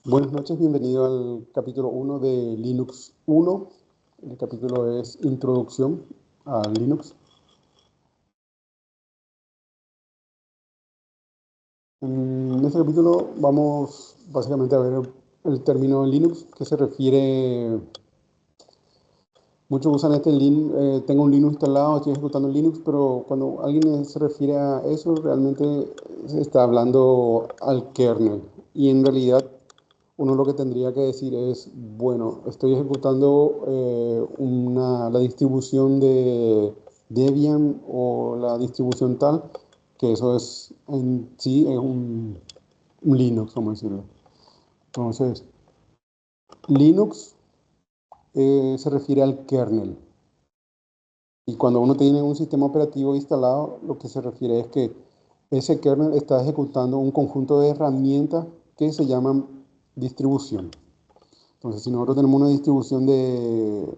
Buenas noches, bienvenido al capítulo 1 de Linux 1. El capítulo es Introducción a Linux. En este capítulo vamos básicamente a ver el término Linux, que se refiere, muchos usan tengo un Linux instalado, estoy ejecutando Linux, pero cuando alguien se refiere a eso, realmente se está hablando al kernel. Y en realidad uno lo que tendría que decir es, bueno, estoy ejecutando la distribución de Debian o la distribución tal, que eso es en sí es un Linux, vamos a decirlo. Entonces, Linux se refiere al kernel. Y cuando uno tiene un sistema operativo instalado, lo que se refiere es que ese kernel está ejecutando un conjunto de herramientas que se llaman distribución. Entonces, si nosotros tenemos una distribución de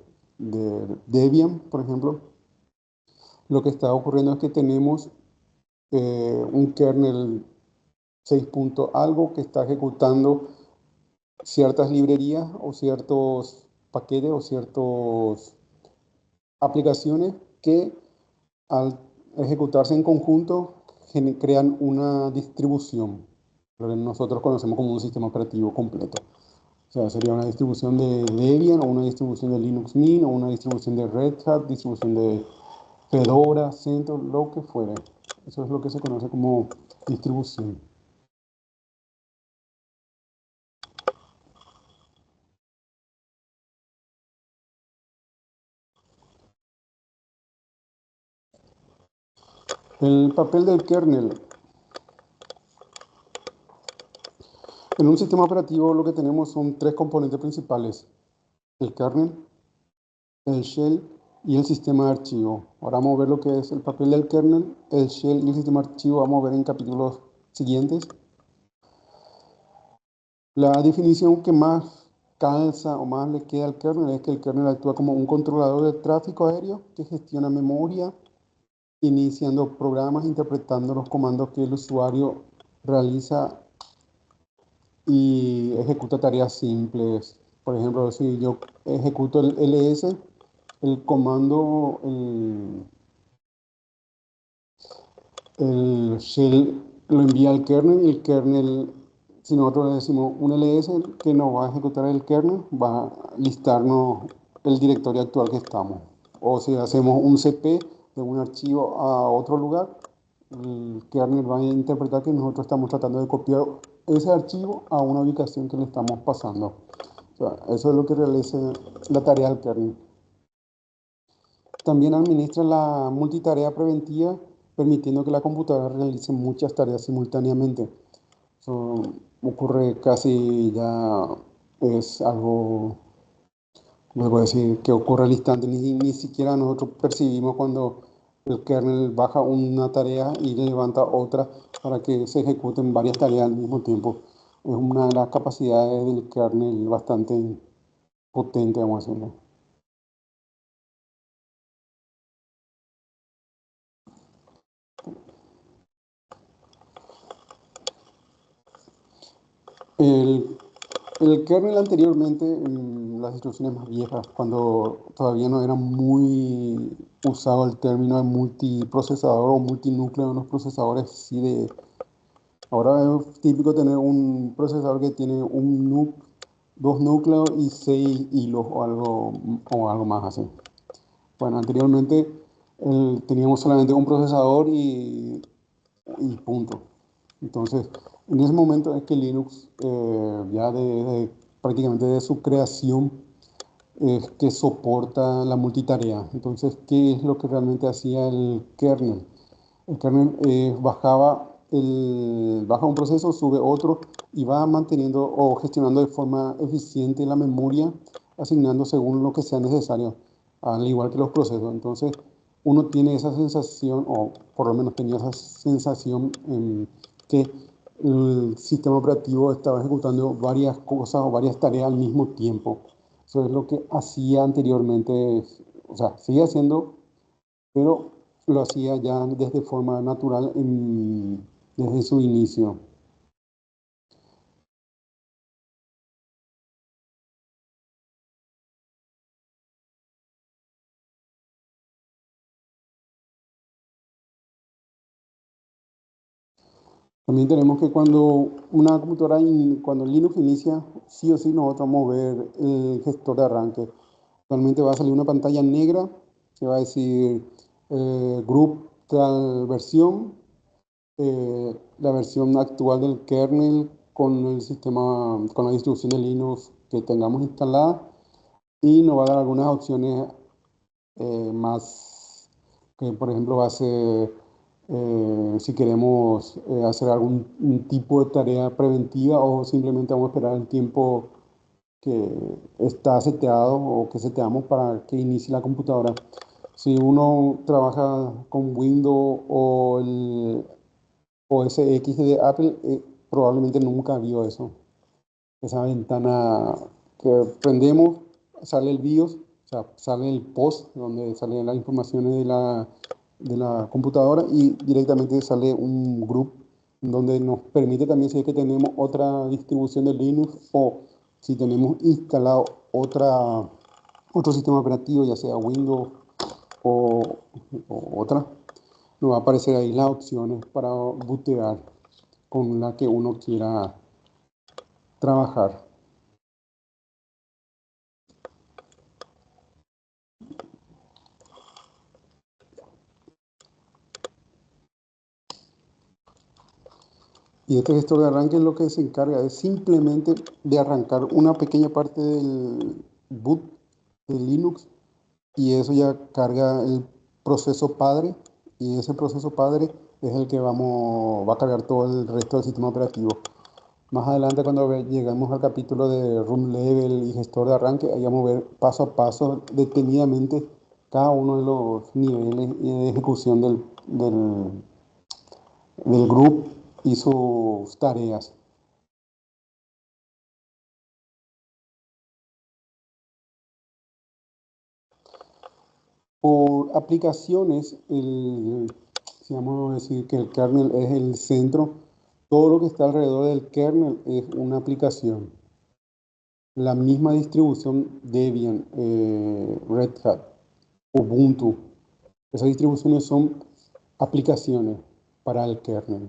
Debian, por ejemplo, lo que está ocurriendo es que tenemos un kernel 6 punto algo que está ejecutando ciertas librerías o ciertos paquetes o ciertas aplicaciones que al ejecutarse en conjunto crean una distribución, lo que nosotros conocemos como un sistema operativo completo. O sea, sería una distribución de Debian o una distribución de Linux Mint o una distribución de Red Hat, distribución de Fedora, CentOS, lo que fuera. Eso es lo que se conoce como distribución. El papel del kernel. En un sistema operativo lo que tenemos son tres componentes principales: el kernel, el shell y el sistema de archivo. Ahora vamos a ver lo que es el papel del kernel, el shell y el sistema de archivo. Vamos a ver en capítulos siguientes. La definición que más calza o más le queda al kernel es que el kernel actúa como un controlador de tráfico aéreo que gestiona memoria, iniciando programas, interpretando los comandos que el usuario realiza y ejecuta tareas simples. Por ejemplo, si yo ejecuto el ls, el comando, el shell lo envía al kernel y el kernel, si nosotros le decimos un ls que nos va a ejecutar el kernel, va a listarnos el directorio actual que estamos. O si hacemos un cp de un archivo a otro lugar, el kernel va a interpretar que nosotros estamos tratando de copiar ese archivo a una ubicación que le estamos pasando. O sea, eso es lo que realiza la tarea del kernel. También administra la multitarea preventiva, permitiendo que la computadora realice muchas tareas simultáneamente. Eso ocurre casi ya, es algo, no se puede decir que ocurre al instante, ni siquiera nosotros percibimos cuando el kernel baja una tarea y levanta otra para que se ejecuten varias tareas al mismo tiempo. Es una de las capacidades del kernel bastante potente, vamos a decirlo. El El kernel anteriormente, en las instrucciones más viejas, cuando todavía no era muy usado el término de multiprocesador o multinúcleo en los procesadores, sí ahora es típico tener un procesador que tiene dos núcleos y seis hilos o algo más así. Bueno, anteriormente teníamos solamente un procesador y punto. Entonces, en ese momento es que Linux, ya prácticamente de su creación, es que soporta la multitarea. Entonces, ¿qué es lo que realmente hacía el kernel? El kernel baja un proceso, sube otro y va manteniendo o gestionando de forma eficiente la memoria, asignando según lo que sea necesario, al igual que los procesos. Entonces, uno tiene esa sensación, o por lo menos tenía esa sensación, en que el sistema operativo estaba ejecutando varias cosas o varias tareas al mismo tiempo. Eso es lo que hacía anteriormente, o sea, sigue haciendo, pero lo hacía ya desde forma natural desde su inicio. También tenemos que cuando una computadora, cuando Linux inicia, sí o sí nosotros vamos a ver el gestor de arranque. Actualmente va a salir una pantalla negra que va a decir group tal versión, la versión actual del kernel con el sistema, con la distribución de Linux que tengamos instalada y nos va a dar algunas opciones más, que por ejemplo va a ser si queremos hacer algún un tipo de tarea preventiva o simplemente vamos a esperar el tiempo que está seteado o que seteamos para que inicie la computadora. Si uno trabaja con Windows o el OS X de Apple, probablemente nunca vio eso. Esa ventana que prendemos, sale el BIOS, o sea, sale el post donde salen las informaciones de la computadora y directamente sale un group donde nos permite también si es que tenemos otra distribución de Linux o si tenemos instalado otro sistema operativo, ya sea Windows o, o otra, nos va a aparecer ahí las opciones para bootear con la que uno quiera trabajar. Y este gestor de arranque lo que se encarga es simplemente de arrancar una pequeña parte del boot de Linux y eso ya carga el proceso padre y ese proceso padre es el que va a cargar todo el resto del sistema operativo. Más adelante cuando llegamos al capítulo de room level y gestor de arranque, ahí vamos a ver paso a paso detenidamente cada uno de los niveles de ejecución del group y sus tareas. Por aplicaciones, si vamos a decir que el kernel es el centro, todo lo que está alrededor del kernel es una aplicación. La misma distribución Debian, Red Hat, Ubuntu, esas distribuciones son aplicaciones para el kernel.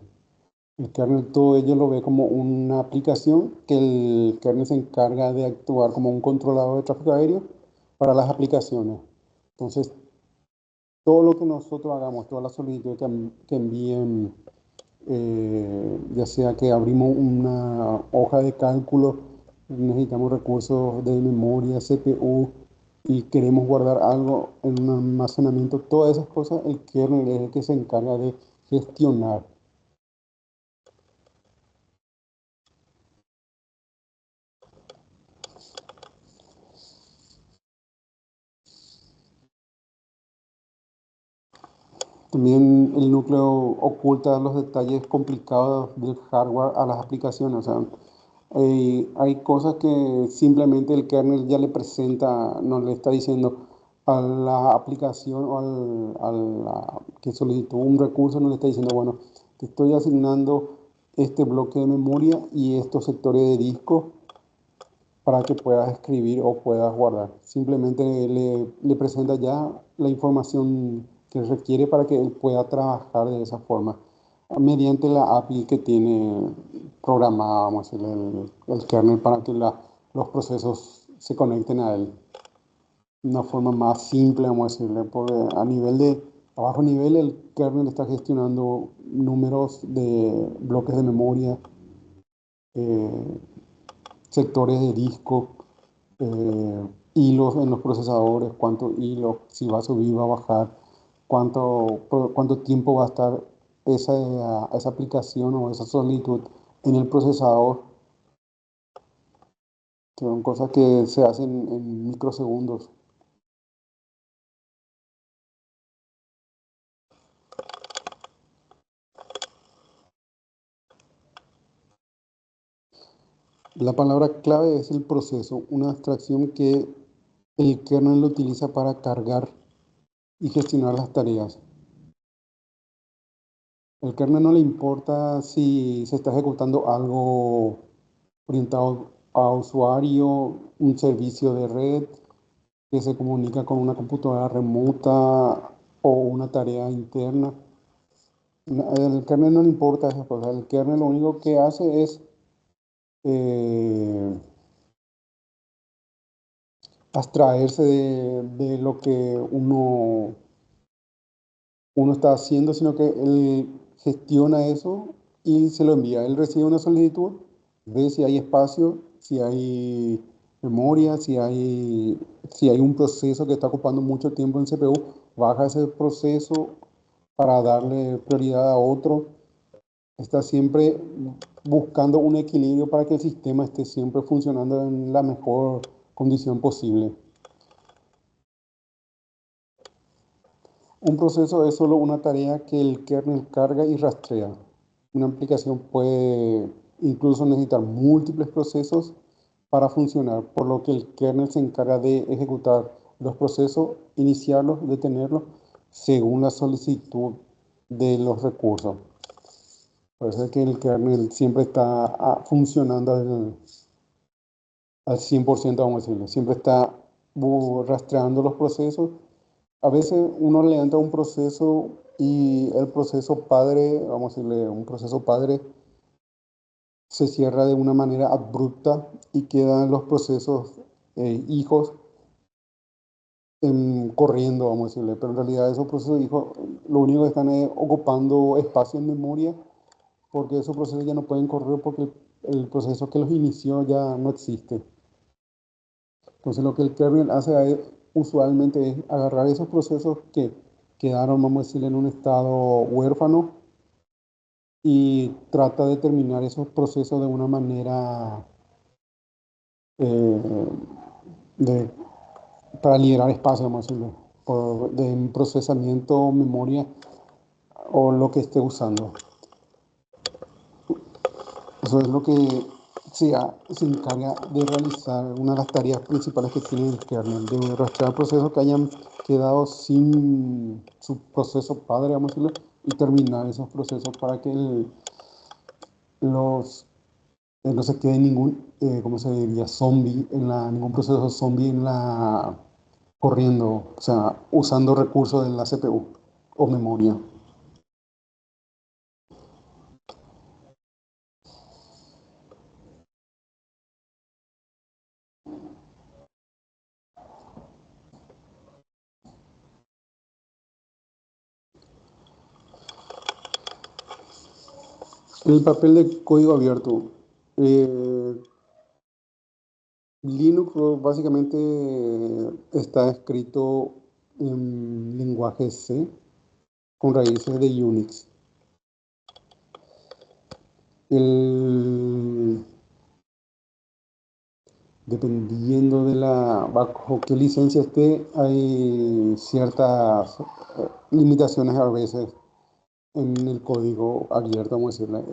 El kernel todo ello lo ve como una aplicación que el kernel se encarga de actuar como un controlador de tráfico aéreo para las aplicaciones. Entonces, todo lo que nosotros hagamos, todas las solicitudes que envíen, ya sea que abrimos una hoja de cálculo, necesitamos recursos de memoria, CPU y queremos guardar algo en un almacenamiento, todas esas cosas, el kernel es el que se encarga de gestionar. También el núcleo oculta los detalles complicados del hardware a las aplicaciones. O sea, hay cosas que simplemente el kernel ya le presenta, no le está diciendo a la aplicación o que solicitó un recurso, no le está diciendo, bueno, te estoy asignando este bloque de memoria y estos sectores de disco para que puedas escribir o puedas guardar. Simplemente le presenta ya la información que requiere para que él pueda trabajar de esa forma, mediante la API que tiene programada, vamos a decirle, el kernel para que los procesos se conecten a él. Una forma más simple, vamos a decirle, porque a bajo nivel, el kernel está gestionando números de bloques de memoria, eh, sectores de disco, hilos en los procesadores, cuánto hilo, si va a subir, va a bajar, cuánto tiempo va a estar esa aplicación o esa solicitud en el procesador, que son cosas que se hacen en microsegundos. La palabra clave es el proceso, una abstracción que el kernel lo utiliza para cargar y gestionar las tareas. El kernel no le importa si se está ejecutando algo orientado a usuario, un servicio de red que se comunica con una computadora remota o una tarea interna. El kernel no le importa esas cosas. El kernel lo único que hace es eh, abstraerse de lo que uno está haciendo, sino que él gestiona eso y se lo envía. Él recibe una solicitud, ve si hay espacio, si hay memoria, si hay un proceso que está ocupando mucho tiempo en CPU, baja ese proceso para darle prioridad a otro. Está siempre buscando un equilibrio para que el sistema esté siempre funcionando en la mejor condición posible. Un proceso es solo una tarea que el kernel carga y rastrea. Una aplicación puede incluso necesitar múltiples procesos para funcionar, por lo que el kernel se encarga de ejecutar los procesos, iniciarlos, detenerlos, según la solicitud de los recursos. Por eso es que el kernel siempre está funcionando al 100%, vamos a decirlo. Siempre está rastreando los procesos. A veces uno levanta un proceso y el proceso padre, vamos a decirle, un proceso padre se cierra de una manera abrupta y quedan los procesos hijos corriendo, vamos a decirle. Pero en realidad esos procesos hijos lo único que están es ocupando espacio en memoria porque esos procesos ya no pueden correr porque el proceso que los inició ya no existe. Entonces lo que el kernel hace usualmente es agarrar esos procesos que quedaron, vamos a decir, en un estado huérfano y trata de terminar esos procesos de una manera eh, de, para liberar espacio, vamos a decirlo, de procesamiento, memoria o lo que esté usando. Eso es lo que se encarga de realizar, una de las tareas principales que tiene el kernel, de rastrear procesos que hayan quedado sin su proceso padre, vamos a decirlo, y terminar esos procesos para que los, no se quede ningún, ¿cómo se diría? Zombie, ningún proceso zombie corriendo, o sea, usando recursos de la CPU o memoria. El papel de código abierto. Eh, Linux básicamente está escrito en lenguaje C con raíces de Unix. El, Dependiendo de bajo qué licencia esté, hay ciertas limitaciones a veces en el código abierto, vamos a decirle.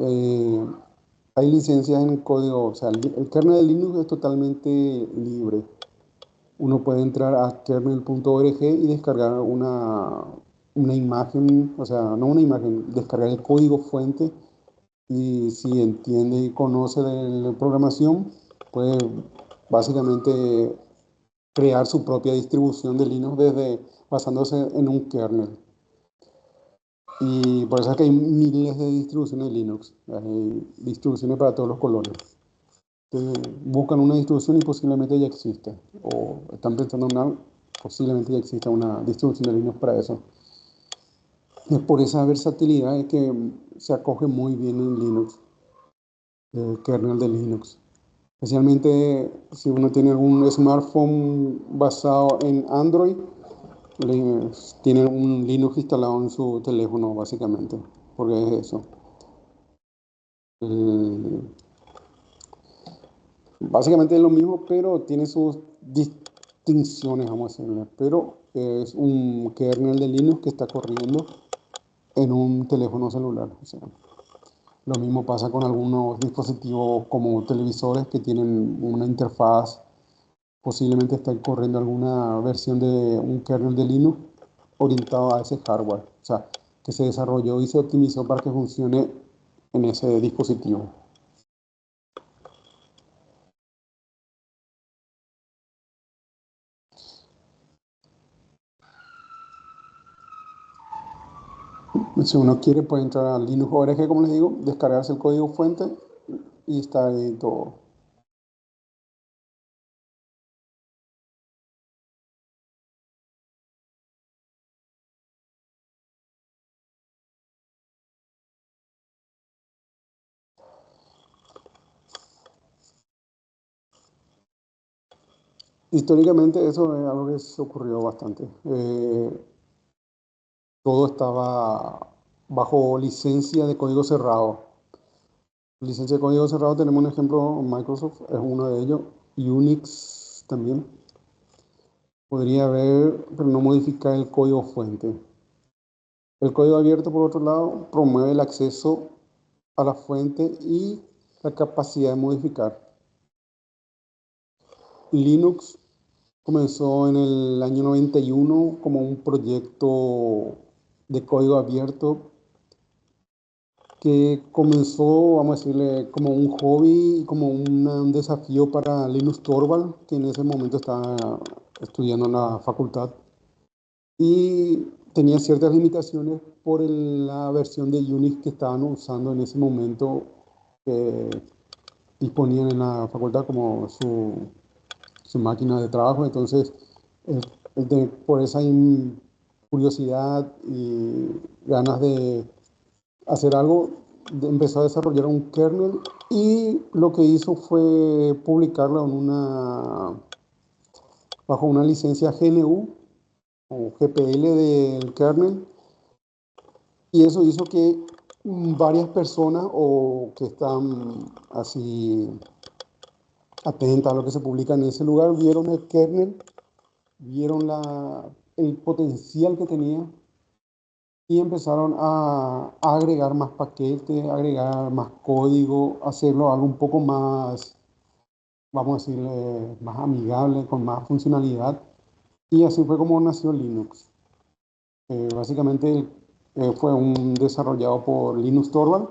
Hay licencias en el código, o sea, el kernel de Linux es totalmente libre. Uno puede entrar a kernel.org y descargar una imagen, o sea, no una imagen, descargar el código fuente y si entiende y conoce de la programación, puede básicamente crear su propia distribución de Linux basándose en un kernel. Y por eso es que hay miles de distribuciones de Linux, hay distribuciones para todos los colores. Buscan una distribución y posiblemente ya existe, o están pensando en una, posiblemente ya exista una distribución de Linux para eso. Es por esa versatilidad que se acoge muy bien en Linux, el kernel de Linux. Especialmente si uno tiene algún smartphone basado en Android, tiene un Linux instalado en su teléfono básicamente, porque es eso. El- Básicamente es lo mismo, pero tiene sus distinciones, vamos a decirle. Pero es un kernel de Linux que está corriendo en un teléfono celular. O sea, lo mismo pasa con algunos dispositivos como televisores que tienen una interfaz, posiblemente está corriendo alguna versión de un kernel de Linux orientado a ese hardware. O sea, que se desarrolló y se optimizó para que funcione en ese dispositivo. Si uno quiere, puede entrar a Linux ORG, como les digo, descargarse el código fuente y está ahí todo. Históricamente eso es algo que se ocurrió bastante. Todo estaba bajo licencia de código cerrado. Licencia de código cerrado tenemos un ejemplo, Microsoft es uno de ellos, Unix también. Podría haber, pero no modificar el código fuente. El código abierto, por otro lado, promueve el acceso a la fuente y la capacidad de modificar. Linux comenzó en el año 91 como un proyecto de código abierto que comenzó, vamos a decirle, como un hobby y como un desafío para Linus Torvald, que en ese momento estaba estudiando en la facultad y tenía ciertas limitaciones por la versión de Unix que estaban usando en ese momento, que disponían en la facultad como su máquina de trabajo. Entonces, él- por esa curiosidad y ganas de hacer algo, empezó a desarrollar un kernel y lo que hizo fue publicarlo bajo una licencia GNU o GPL del kernel, y eso hizo que varias personas o que están así atentas a lo que se publica en ese lugar vieron el kernel, vieron el potencial que tenía y empezaron a agregar más paquetes, agregar más código, hacerlo algo un poco más, vamos a decirle, más amigable, con más funcionalidad. Y así fue como nació Linux. Básicamente fue un desarrollado por Linus Torvald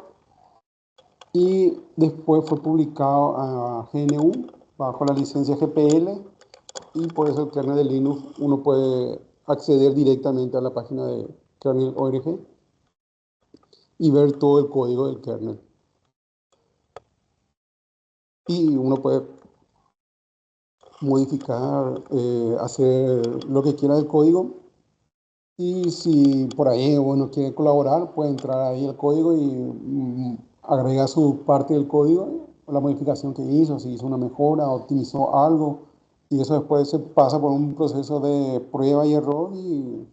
y después fue publicado a GNU bajo la licencia GPL, y por eso el kernel de Linux uno puede acceder directamente a la página de kernel.org y ver todo el código del kernel. Y uno puede modificar, hacer lo que quiera del código. Y si por ahí uno quiere colaborar, puede entrar ahí el código y agrega su parte del código, la modificación que hizo, si hizo una mejora, optimizó algo. Y eso después se pasa por un proceso de prueba y error y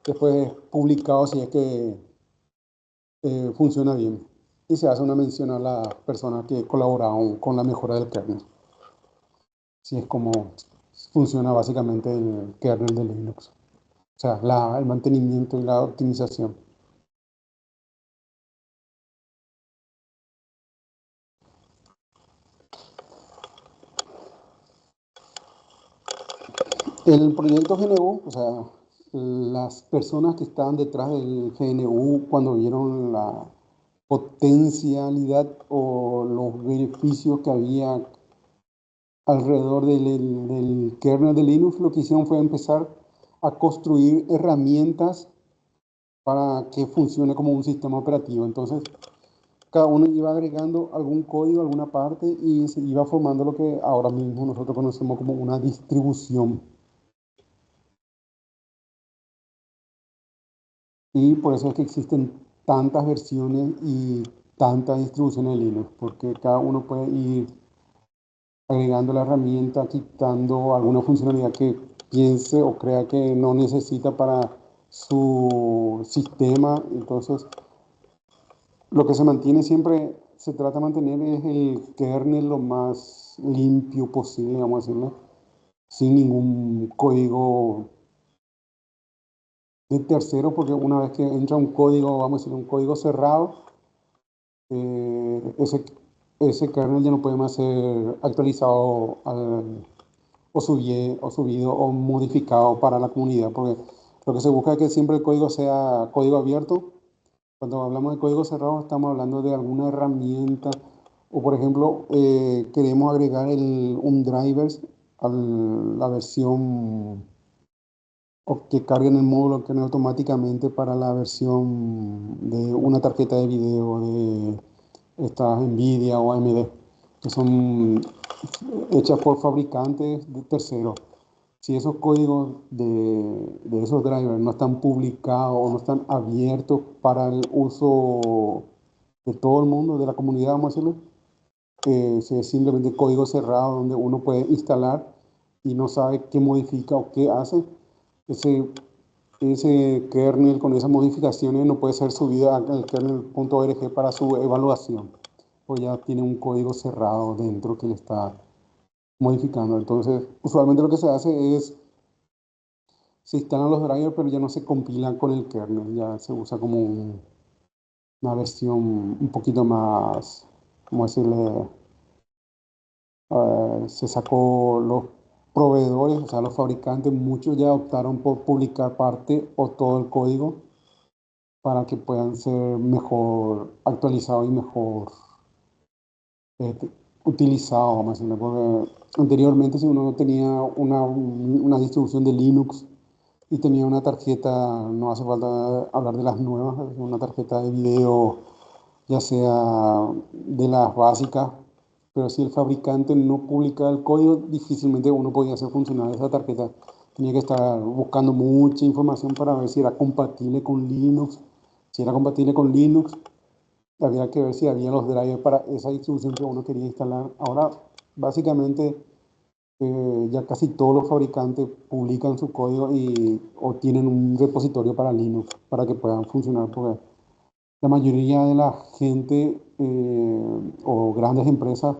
después es publicado si es que funciona bien. Y se hace una mención a la persona que colaboraron con la mejora del kernel. Así es como funciona básicamente el kernel de Linux. O sea, el mantenimiento y la optimización. El proyecto GNU, o sea, las personas que estaban detrás del GNU cuando vieron la potencialidad o los beneficios que había alrededor del kernel de Linux, lo que hicieron fue empezar a construir herramientas para que funcione como un sistema operativo. Entonces, cada uno iba agregando algún código, alguna parte, y se iba formando lo que ahora mismo nosotros conocemos como una distribución. Y por eso es que existen tantas versiones y tantas distribuciones de Linux, porque cada uno puede ir agregando la herramienta, quitando alguna funcionalidad que piense o crea que no necesita para su sistema. Entonces, lo que se mantiene siempre, se trata de mantener es el kernel lo más limpio posible, vamos a decirlo, sin ningún código de tercero, porque una vez que entra un código, vamos a decir, un código cerrado, eh, ese, ese kernel ya no puede más ser actualizado o subido o modificado para la comunidad, porque lo que se busca es que siempre el código sea código abierto. Cuando hablamos de código cerrado, estamos hablando de alguna herramienta o, por ejemplo, queremos agregar un driver a la versión o que carguen el módulo kernel automáticamente para la versión de una tarjeta de video de estas Nvidia o AMD, que son hechas por fabricantes de terceros. Si esos códigos de esos drivers no están publicados o no están abiertos para el uso de todo el mundo, de la comunidad, vamos a decirlo, si es simplemente código cerrado donde uno puede instalar y no sabe qué modifica o qué hace, ese, ese kernel con esas modificaciones no puede ser subido al kernel.org para su evaluación, pues ya tiene un código cerrado dentro que le está modificando. Entonces, usualmente lo que se hace es, se instalan los drivers, pero ya no se compilan con el kernel, ya se usa como una versión un poquito más, ¿cómo decirle? Se sacó los proveedores, o sea, los fabricantes, muchos ya optaron por publicar parte o todo el código para que puedan ser mejor actualizados y mejor este, utilizados, vamos a decirlo, porque anteriormente si uno tenía una distribución de Linux y tenía una tarjeta, no hace falta hablar de las nuevas, una tarjeta de video, ya sea de las básicas, pero si el fabricante no publica el código, difícilmente uno podía hacer funcionar esa tarjeta. Tenía que estar buscando mucha información para ver si era compatible con Linux. Si era compatible con Linux, había que ver si había los drivers para esa distribución que uno quería instalar. Ahora, básicamente, ya casi todos los fabricantes publican su código o tienen un repositorio para Linux para que puedan funcionar, porque la mayoría de la gente o grandes empresas,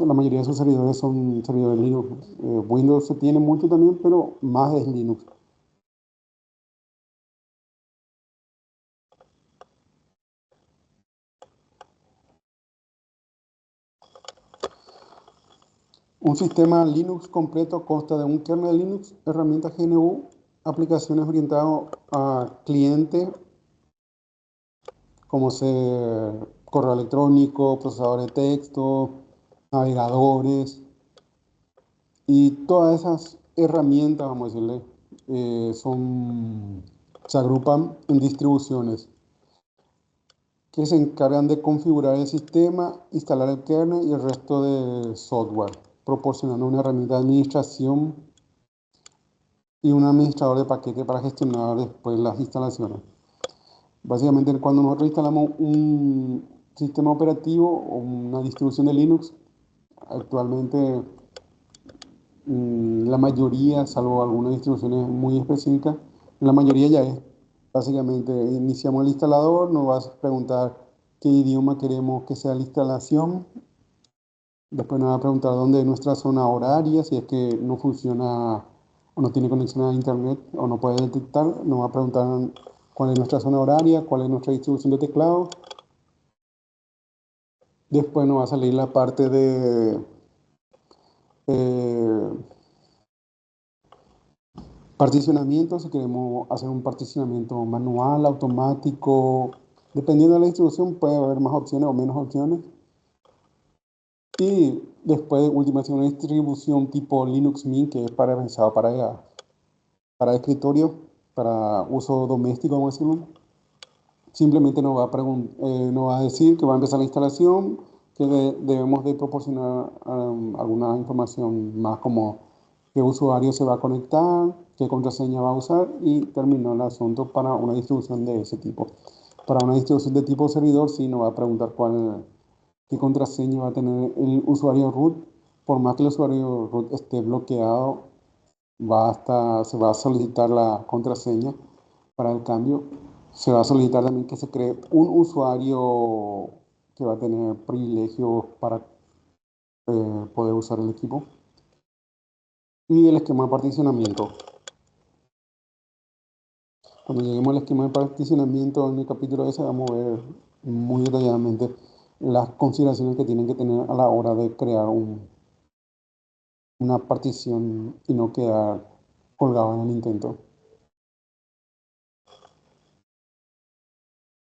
la mayoría de sus servidores son servidores Linux. Windows se tiene mucho también, pero más es Linux. Un sistema Linux completo consta de un kernel Linux, herramientas GNU, aplicaciones orientadas a cliente, como ser correo electrónico, procesador de texto, navegadores, y todas esas herramientas, vamos a decirle, se agrupan en distribuciones que se encargan de configurar el sistema, instalar el kernel y el resto de software, proporcionando una herramienta de administración y un administrador de paquete para gestionar después las instalaciones. Básicamente, cuando nosotros instalamos un sistema operativo o una distribución de Linux, actualmente la mayoría, salvo algunas distribuciones muy específicas, la mayoría ya es. Básicamente, iniciamos el instalador, nos va a preguntar qué idioma queremos que sea la instalación. Después nos va a preguntar dónde es nuestra zona horaria, si es que no funciona o no tiene conexión a internet o no puede detectar. Nos va a preguntar cuál es nuestra zona horaria, cuál es nuestra distribución de teclado. Después nos va a salir la parte de eh, particionamiento, si queremos hacer un particionamiento manual, automático. Dependiendo de la distribución puede haber más opciones o menos opciones. Y después, de última, una distribución tipo Linux Mint, que es pensado para escritorio, para uso doméstico, vamos a decirlo. Simplemente nos va a decir que va a empezar la instalación, que debemos de proporcionar alguna información más como qué usuario se va a conectar, qué contraseña va a usar y terminó el asunto para una distribución de ese tipo. Para una distribución de tipo servidor, sí nos va a preguntar qué contraseña va a tener el usuario root. Por más que el usuario root esté bloqueado, se va a solicitar la contraseña para el cambio. Se va a solicitar también que se cree un usuario que va a tener privilegios para poder usar el equipo. Y el esquema de particionamiento. Cuando lleguemos al esquema de particionamiento en el capítulo ese, vamos a ver muy detalladamente las consideraciones que tienen que tener a la hora de crear una partición y no quedar colgado en el intento.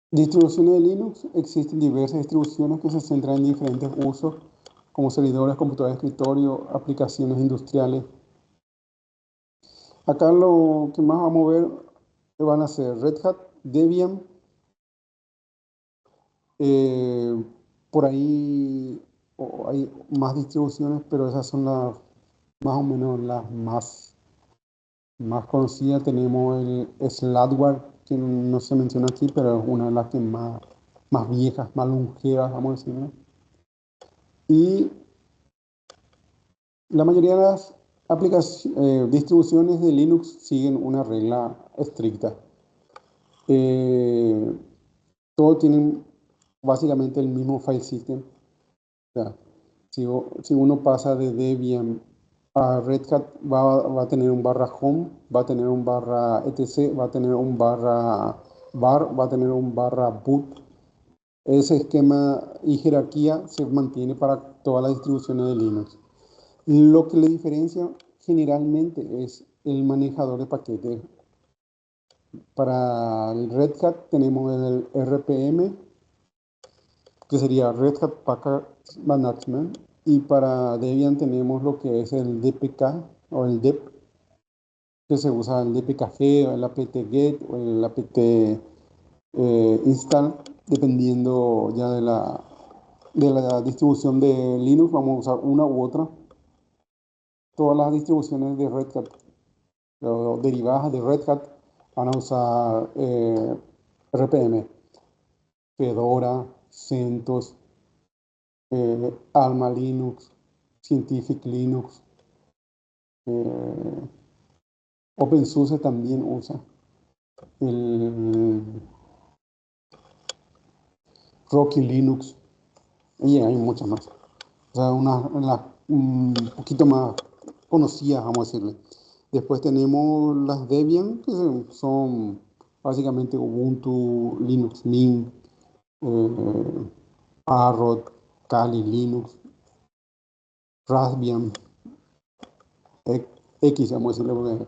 Distribuciones de Linux. Existen diversas distribuciones que se centran en diferentes usos, como servidores, computadores de escritorio, aplicaciones industriales. Acá lo que más vamos a ver van a ser Red Hat, Debian, eh, por ahí hay más distribuciones, pero esas son las más o menos las más conocidas. Tenemos el Slackware, que no se menciona aquí, pero es una de las que más viejas, más longevas, vamos a decirlo. Y la mayoría de las distribuciones de Linux siguen una regla estricta. Eh, Todos tienen básicamente el mismo file system. O sea, si uno pasa de Debian a Red Hat, va a tener un barra home, va a tener un barra etc, va a tener un barra var, va a tener un barra boot. Ese esquema y jerarquía se mantiene para todas las distribuciones de Linux. Lo que le diferencia generalmente es el manejador de paquetes. Para el Red Hat tenemos el RPM, que sería Red Hat Package Management, y para Debian tenemos lo que es el DPK o el DEP, que se usa el DPKG o el apt-get o el apt-install, dependiendo ya de la distribución de Linux. Vamos a usar una u otra. Todas las distribuciones de Red Hat o derivadas de Red Hat van a usar RPM, Fedora, CentOS, Alma Linux, Scientific Linux, eh, OpenSUSE también usa, el Rocky Linux, y hay muchas más. O sea, un poquito más conocidas, vamos a decirle. Después tenemos las Debian, que son básicamente Ubuntu, Linux Mint, Parrot, Kali Linux, Raspbian, X, vamos a decirle, porque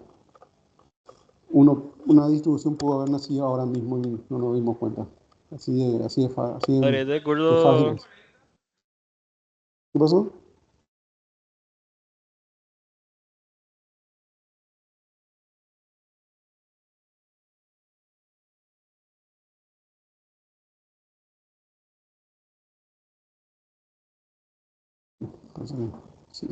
una distribución pudo haber nacido ahora mismo y no nos dimos cuenta. Estarías de De fácil acuerdo, es. ¿Qué pasó? Pues, sí,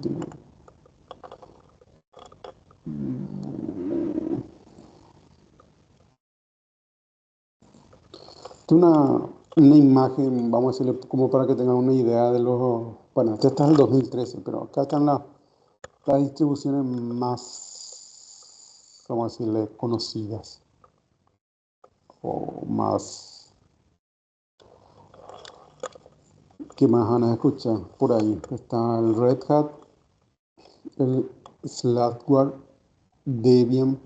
una imagen, vamos a decirle, como para que tengan una idea de los... Bueno, este está en el 2013, pero acá están las distribuciones más, vamos a decirle, conocidas o más que más van a escuchar por ahí. Está el Red Hat, el Slackware, Debian,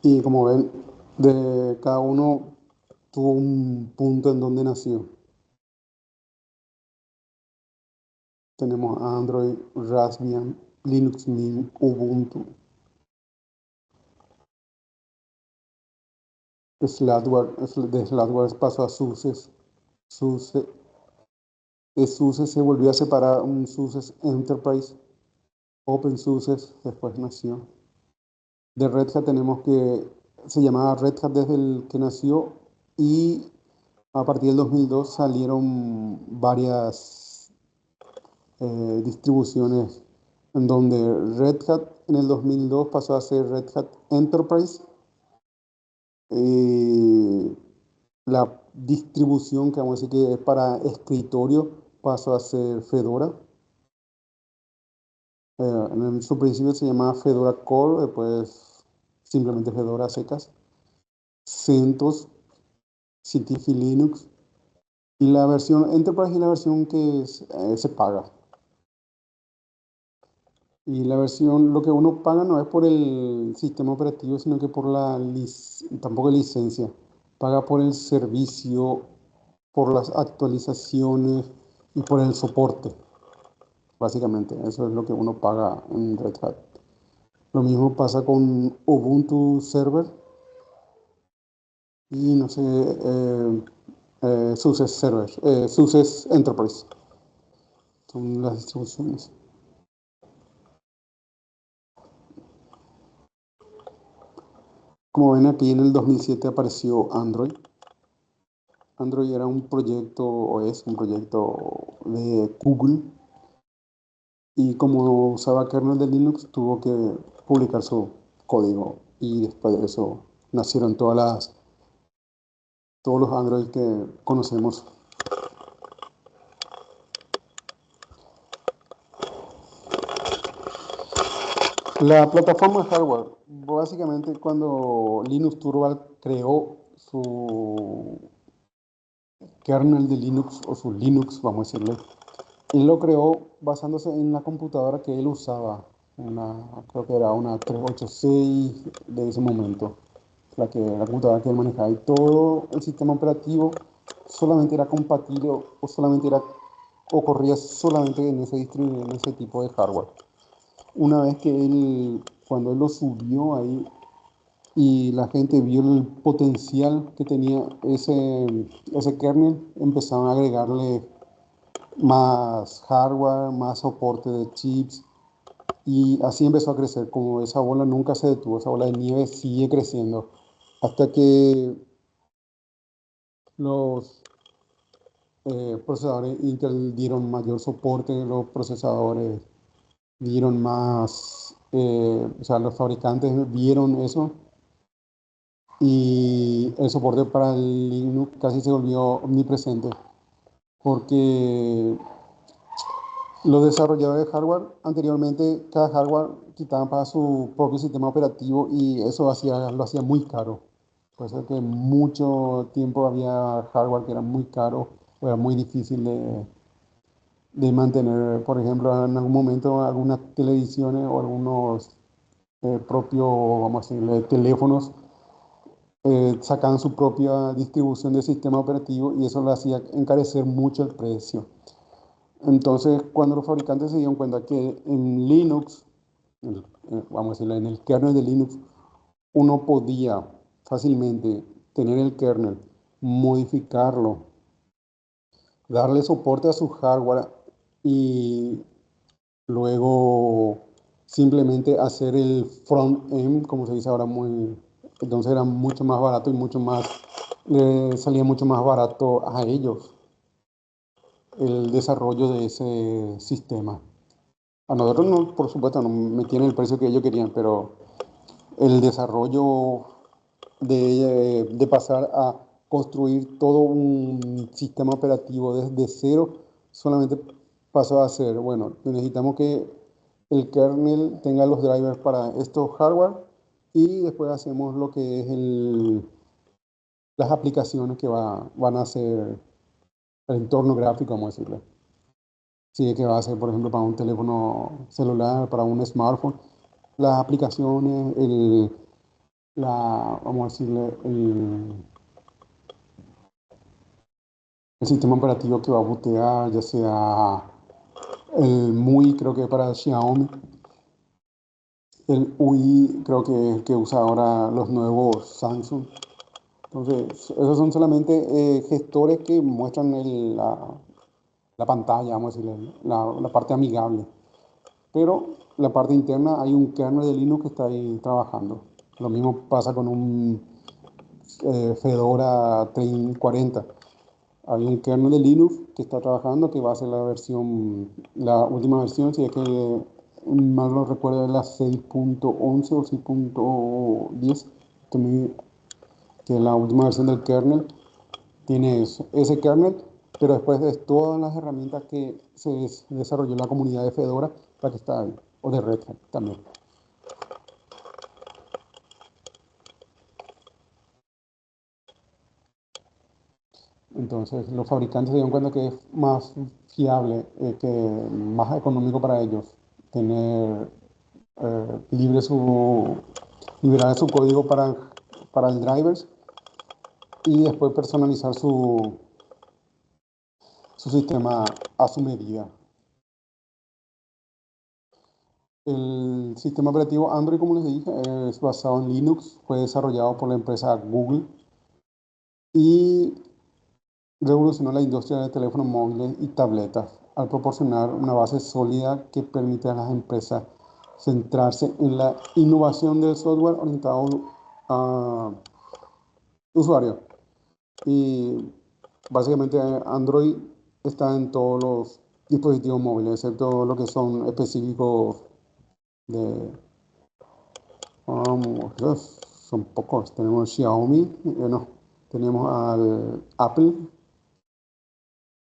y como ven, de cada uno tuvo un punto en donde nació. Tenemos Android, Raspbian, Linux Mint, Ubuntu. Slackware, de Slackware pasó a SUSE. SUSE, de SUSE se volvió a separar un SUSE Enterprise. OpenSUSE después nació. De Red Hat tenemos que se llamaba Red Hat desde el que nació, y a partir del 2002 salieron varias distribuciones en donde Red Hat en el 2002 pasó a ser Red Hat Enterprise. La distribución que vamos a decir que es para escritorio pasó a ser Fedora. En su principio se llamaba Fedora Core, después simplemente Fedora secas. CentOS, Scientific Linux, y la versión Enterprise y la versión que se paga. Y la versión, lo que uno paga no es por el sistema operativo, sino que por tampoco licencia. Paga por el servicio, por las actualizaciones y por el soporte. Básicamente, eso es lo que uno paga en Red Hat. Lo mismo pasa con Ubuntu Server y no sé, SUSE Server, SUSE Enterprise. Son las distribuciones. Como ven aquí, en el 2007 apareció Android. Android era un proyecto, o es un proyecto de Google, y como usaba kernel de Linux, tuvo que publicar su código, y después de eso nacieron todos los Android que conocemos. La plataforma hardware, básicamente cuando Linus Torvald creó su kernel de Linux, o su Linux, vamos a decirle, él lo creó basándose en la computadora que él usaba, creo que era una 386 de ese momento, la computadora que él manejaba, y todo el sistema operativo solamente era compatible o solamente o corría solamente en en ese tipo de hardware. Una vez que cuando él lo subió ahí y la gente vio el potencial que tenía ese kernel, empezaron a agregarle más hardware, más soporte de chips, y así empezó a crecer. Como esa bola nunca se detuvo, esa bola de nieve sigue creciendo hasta que los procesadores Intel dieron mayor soporte, los procesadores dieron más, o sea, los fabricantes vieron eso, y el soporte para el Linux casi se volvió omnipresente, porque los desarrolladores de hardware anteriormente, cada hardware quitaban para su propio sistema operativo, y eso lo hacía muy caro. Por eso que mucho tiempo había hardware que era muy caro o era muy difícil de mantener. Por ejemplo, en algún momento algunas televisiones o algunos propios, vamos a decirle, teléfonos sacaban su propia distribución de sistema operativo, y eso lo hacía encarecer mucho el precio. Entonces, cuando los fabricantes se dieron cuenta que en Linux, vamos a decirlo, en el kernel de Linux, uno podía fácilmente tener el kernel, modificarlo, darle soporte a su hardware, y luego simplemente hacer el front-end, como se dice ahora, entonces era mucho más barato y salía mucho más barato a ellos el desarrollo de ese sistema. A nosotros, no, por supuesto, no metían el precio que ellos querían, pero el desarrollo de pasar a construir todo un sistema operativo desde cero, solamente pasó a ser, bueno, necesitamos que el kernel tenga los drivers para estos hardware, y después hacemos lo que es las aplicaciones que van a hacer el entorno gráfico, vamos a decirlo. Sí, que va a ser, por ejemplo, para un teléfono celular, para un smartphone, las aplicaciones, vamos a decirle, el sistema operativo que va a bootear, ya sea el MUI, creo que para Xiaomi, el UI, creo que es el que usa ahora los nuevos Samsung. Entonces, esos son solamente gestores que muestran la pantalla, vamos a decirle, la parte amigable. Pero la parte interna, hay un kernel de Linux que está ahí trabajando. Lo mismo pasa con un Fedora 3040. Hay un kernel de Linux que está trabajando, que va a ser la última versión, si es que mal no recuerdo, es la 6.11 o 6.10, que es la última versión del kernel. Tiene ese kernel, pero después de todas las herramientas que se desarrolló en la comunidad de Fedora, la que está ahí, o de Red Hat también. Entonces, los fabricantes se dieron cuenta que es más fiable, que más económico para ellos tener libre liberar su código para el drivers, y después personalizar su sistema a su medida. El sistema operativo Android, como les dije, es basado en Linux, fue desarrollado por la empresa Google y revolucionó la industria de teléfonos móviles y tabletas al proporcionar una base sólida que permite a las empresas centrarse en la innovación del software orientado a usuarios. Y básicamente Android está en todos los dispositivos móviles, excepto lo que son específicos de... son pocos. Tenemos Xiaomi, no, tenemos al Apple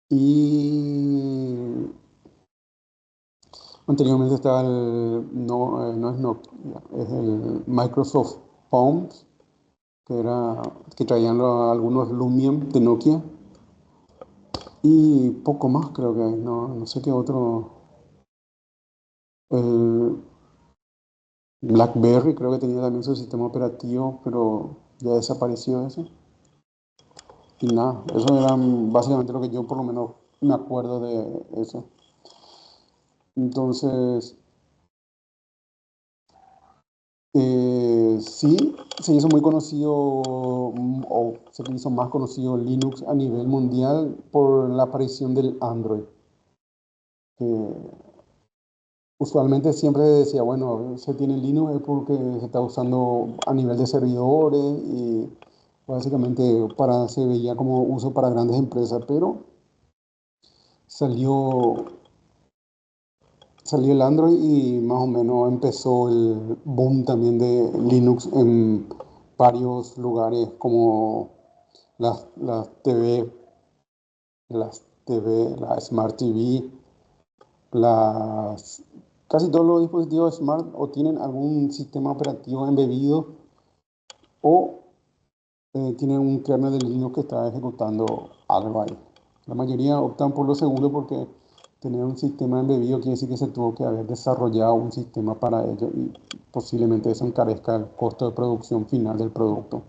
y anteriormente estaba el, no, no es Nokia, es el Microsoft Home, que traían algunos Lumion de Nokia. Y poco más creo que hay, no, no sé qué otro. El BlackBerry creo que tenía también su sistema operativo, pero ya desapareció eso. Y nada, eso era básicamente lo que yo por lo menos me acuerdo de eso. Entonces, sí, se hizo muy conocido, o se hizo más conocido Linux a nivel mundial por la aparición del Android. Usualmente siempre decía, bueno, se tiene Linux es porque se está usando a nivel de servidores y básicamente se veía como uso para grandes empresas, pero salió, salió el Android y más o menos empezó el boom también de Linux en varios lugares como las TV, la Smart TV, las, casi todos los dispositivos Smart o tienen algún sistema operativo embebido o tienen un kernel de Linux que está ejecutando algo ahí. La mayoría optan por lo segundo porque tener un sistema embebido quiere decir que se tuvo que haber desarrollado un sistema para ello y posiblemente eso encarezca el costo de producción final del producto.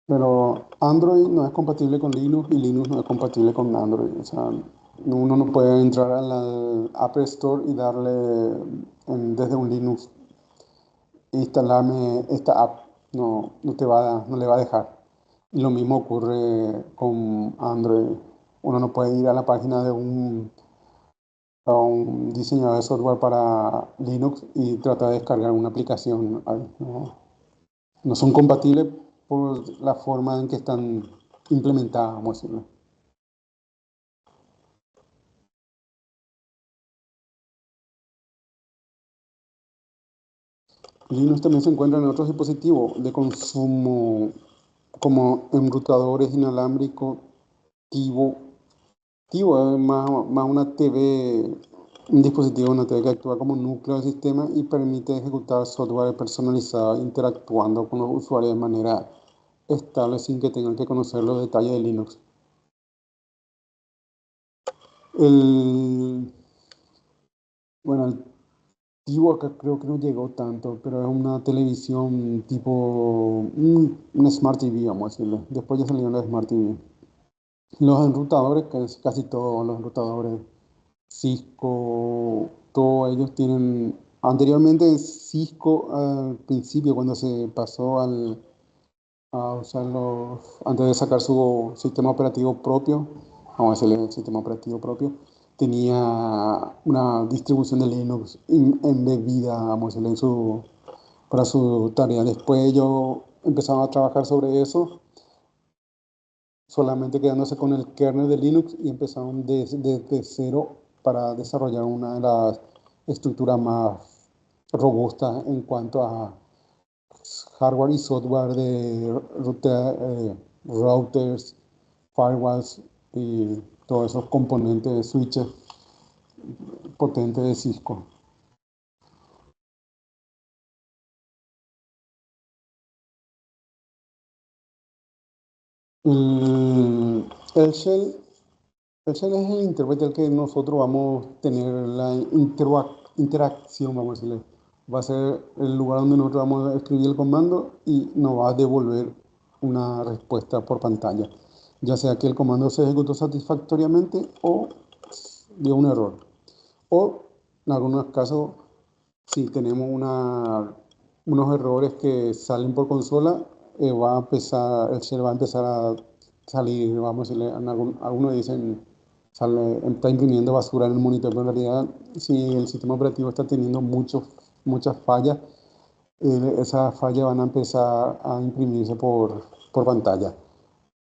Pero Android no es compatible con Linux y Linux no es compatible con Android. O sea, uno no puede entrar a la App Store y darle desde un Linux instalarme esta app. No, no le va a dejar. Y lo mismo ocurre con Android. Uno no puede ir a la página de a un diseñador de software para Linux y tratar de descargar una aplicación. No, no son compatibles por la forma en que están implementadas, vamos a decirlo. Linux también se encuentra en otros dispositivos de consumo como enrutadores inalámbricos, Tivo. Tivo es más una TV, un dispositivo, una TV que actúa como núcleo del sistema y permite ejecutar software personalizado interactuando con los usuarios de manera estable sin que tengan que conocer los detalles de Linux. El, bueno, el Tivo acá creo que no llegó tanto, pero es una televisión tipo un Smart TV, vamos a decirlo. Después ya salieron las Smart TV. Los enrutadores, casi todos los enrutadores, Cisco, todos ellos tienen... Anteriormente Cisco al principio, cuando se pasó a usarlos, antes de sacar su sistema operativo propio, vamos a decirle el sistema operativo propio, tenía una distribución de Linux embebida, vamos a decirle, para su tarea. Después ellos empezaron a trabajar sobre eso, solamente quedándose con el kernel de Linux y empezaron desde cero para desarrollar una de las estructuras más robustas en cuanto a hardware y software de routers, firewalls y todos esos componentes de switches potentes de Cisco. El shell, el shell es el intérprete al que nosotros vamos a tener la interacción, vamos a decirle. Va a ser el lugar donde nosotros vamos a escribir el comando y nos va a devolver una respuesta por pantalla, ya sea que el comando se ejecutó satisfactoriamente o dio un error. O en algunos casos, si tenemos unos errores que salen por consola, va a empezar, el shell va a empezar a salir, vamos a decirle, algunos dicen, está imprimiendo basura en el monitor, pero en realidad, si el sistema operativo está teniendo muchas fallas, esas fallas van a empezar a imprimirse por pantalla.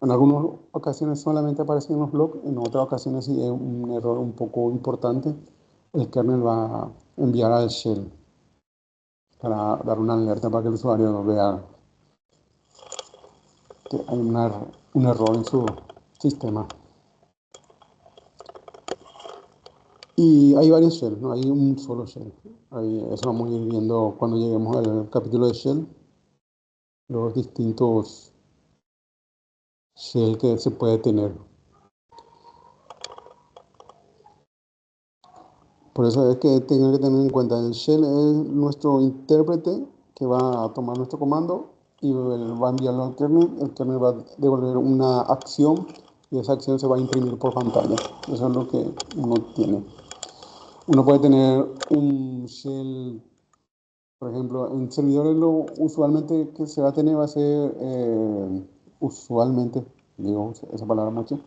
En algunas ocasiones solamente aparecen en los logs, en otras ocasiones, si es un error un poco importante, el kernel va a enviar al shell para dar una alerta para que el usuario vea que hay un error en su sistema. Y hay varios shells, no hay un solo shell. Eso vamos a ir viendo cuando lleguemos al capítulo de shell, los distintos shell que se puede tener. Por eso es que tengan que tener en cuenta, el shell es nuestro intérprete que va a tomar nuestro comando y va a enviarlo al kernel. El kernel va a devolver una acción y esa acción se va a imprimir por pantalla. Eso es lo que uno tiene. Uno puede tener un shell, por ejemplo, en servidores lo usualmente que se va a tener va a ser, usualmente, digo esa palabra mucho,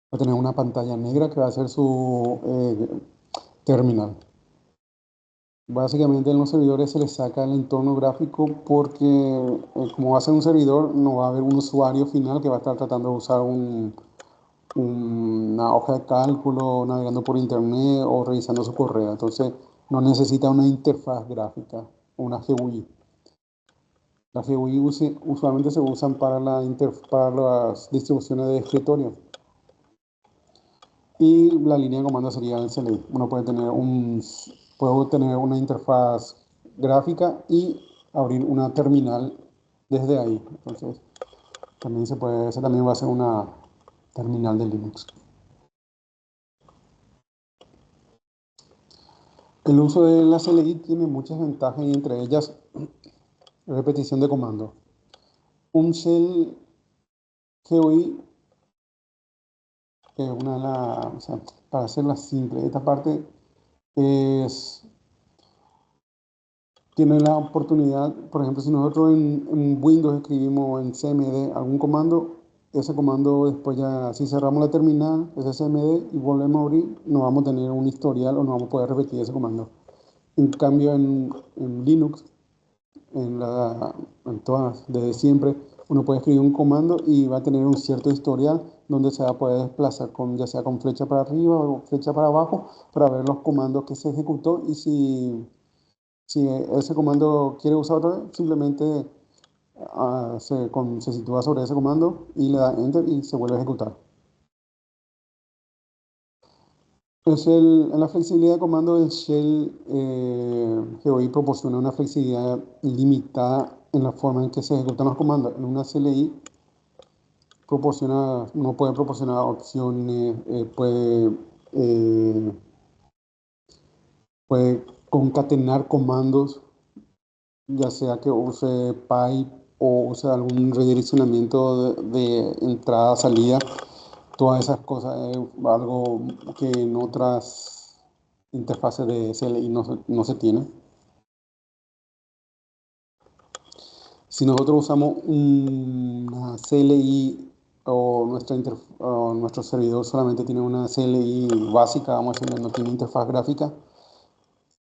va a tener una pantalla negra que va a ser su terminal. Básicamente en los servidores se les saca el entorno gráfico porque como va a ser un servidor, no va a haber un usuario final que va a estar tratando de usar una hoja de cálculo, navegando por internet o revisando su correo. Entonces no necesita una interfaz gráfica, una GUI. Las GUI usualmente se usan para las distribuciones de escritorio. Y la línea de comando sería el CLI. Uno puede tener una interfaz gráfica y abrir una terminal desde ahí. Entonces, ese también va a ser una terminal de Linux. El uso de la CLI tiene muchas ventajas y entre ellas repetición de comando. Un shell GUI, o sea, para hacerla simple, esta parte tiene la oportunidad, por ejemplo, si nosotros en Windows escribimos en CMD algún comando, ese comando después ya, si cerramos la terminal, ese CMD y volvemos a abrir, no vamos a tener un historial o no vamos a poder repetir ese comando. En cambio, en Linux, en todas, desde siempre, uno puede escribir un comando y va a tener un cierto historial donde se va a poder desplazar ya sea con flecha para arriba o flecha para abajo para ver los comandos que se ejecutó y si ese comando quiere usar otra vez, simplemente se sitúa sobre ese comando y le da Enter y se vuelve a ejecutar. En la flexibilidad de comando del shell GUI proporciona una flexibilidad limitada en la forma en que se ejecutan los comandos. En una CLI uno puede proporcionar opciones, puede concatenar comandos, ya sea que use pipe o use algún redireccionamiento de entrada-salida. Todas esas cosas es algo que en otras interfaces de CLI no se tiene. Si nosotros usamos una CLI o nuestro servidor solamente tiene una CLI básica, vamos a decir, no tiene interfaz gráfica,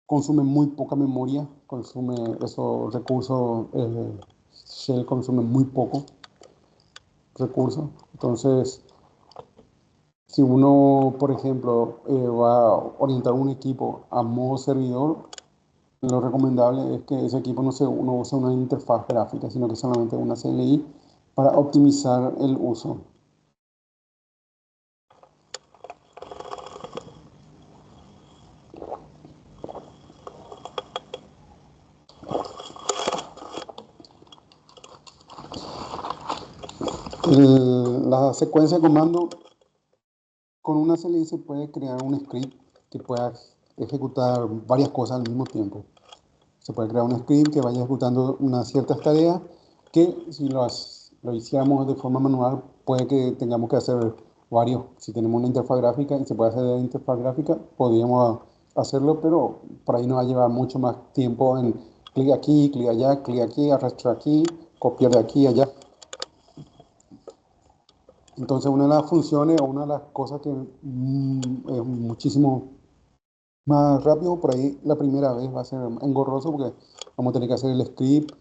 consume muy poca memoria, consume esos recursos, Shell consume muy poco recursos. Entonces, si uno, por ejemplo, va a orientar un equipo a modo servidor, lo recomendable es que ese equipo no use una interfaz gráfica, sino que solamente una CLI para optimizar el uso. La secuencia de comando, con una CLI se puede crear un script que pueda ejecutar varias cosas al mismo tiempo. Se puede crear un script que vaya ejecutando unas ciertas tareas que si lo hiciéramos de forma manual, puede que tengamos que hacer varios. Si tenemos una interfaz gráfica y se puede hacer de interfaz gráfica, podríamos hacerlo, pero por ahí nos va a llevar mucho más tiempo en clic aquí, arrastrar aquí, copiar de aquí a allá. Entonces una de las funciones o una de las cosas que es muchísimo más rápido, por ahí la primera vez va a ser engorroso porque vamos a tener que hacer el script,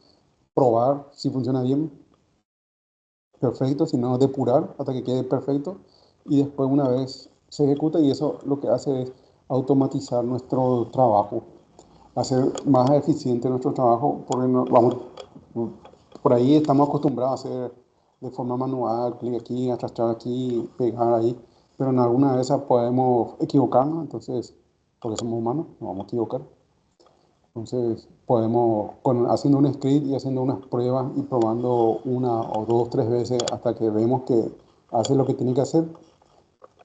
probar si funciona bien, perfecto, si no depurar hasta que quede perfecto y después una vez se ejecuta y eso lo que hace es automatizar nuestro trabajo, hacer más eficiente nuestro trabajo porque vamos, por ahí estamos acostumbrados a hacer de forma manual, clic aquí, arrastrar aquí, pegar ahí, pero en alguna de esas podemos equivocarnos, entonces, porque somos humanos, nos vamos a equivocar. Entonces, podemos, haciendo un script y haciendo unas pruebas y probando una o dos, tres veces hasta que vemos que hace lo que tiene que hacer.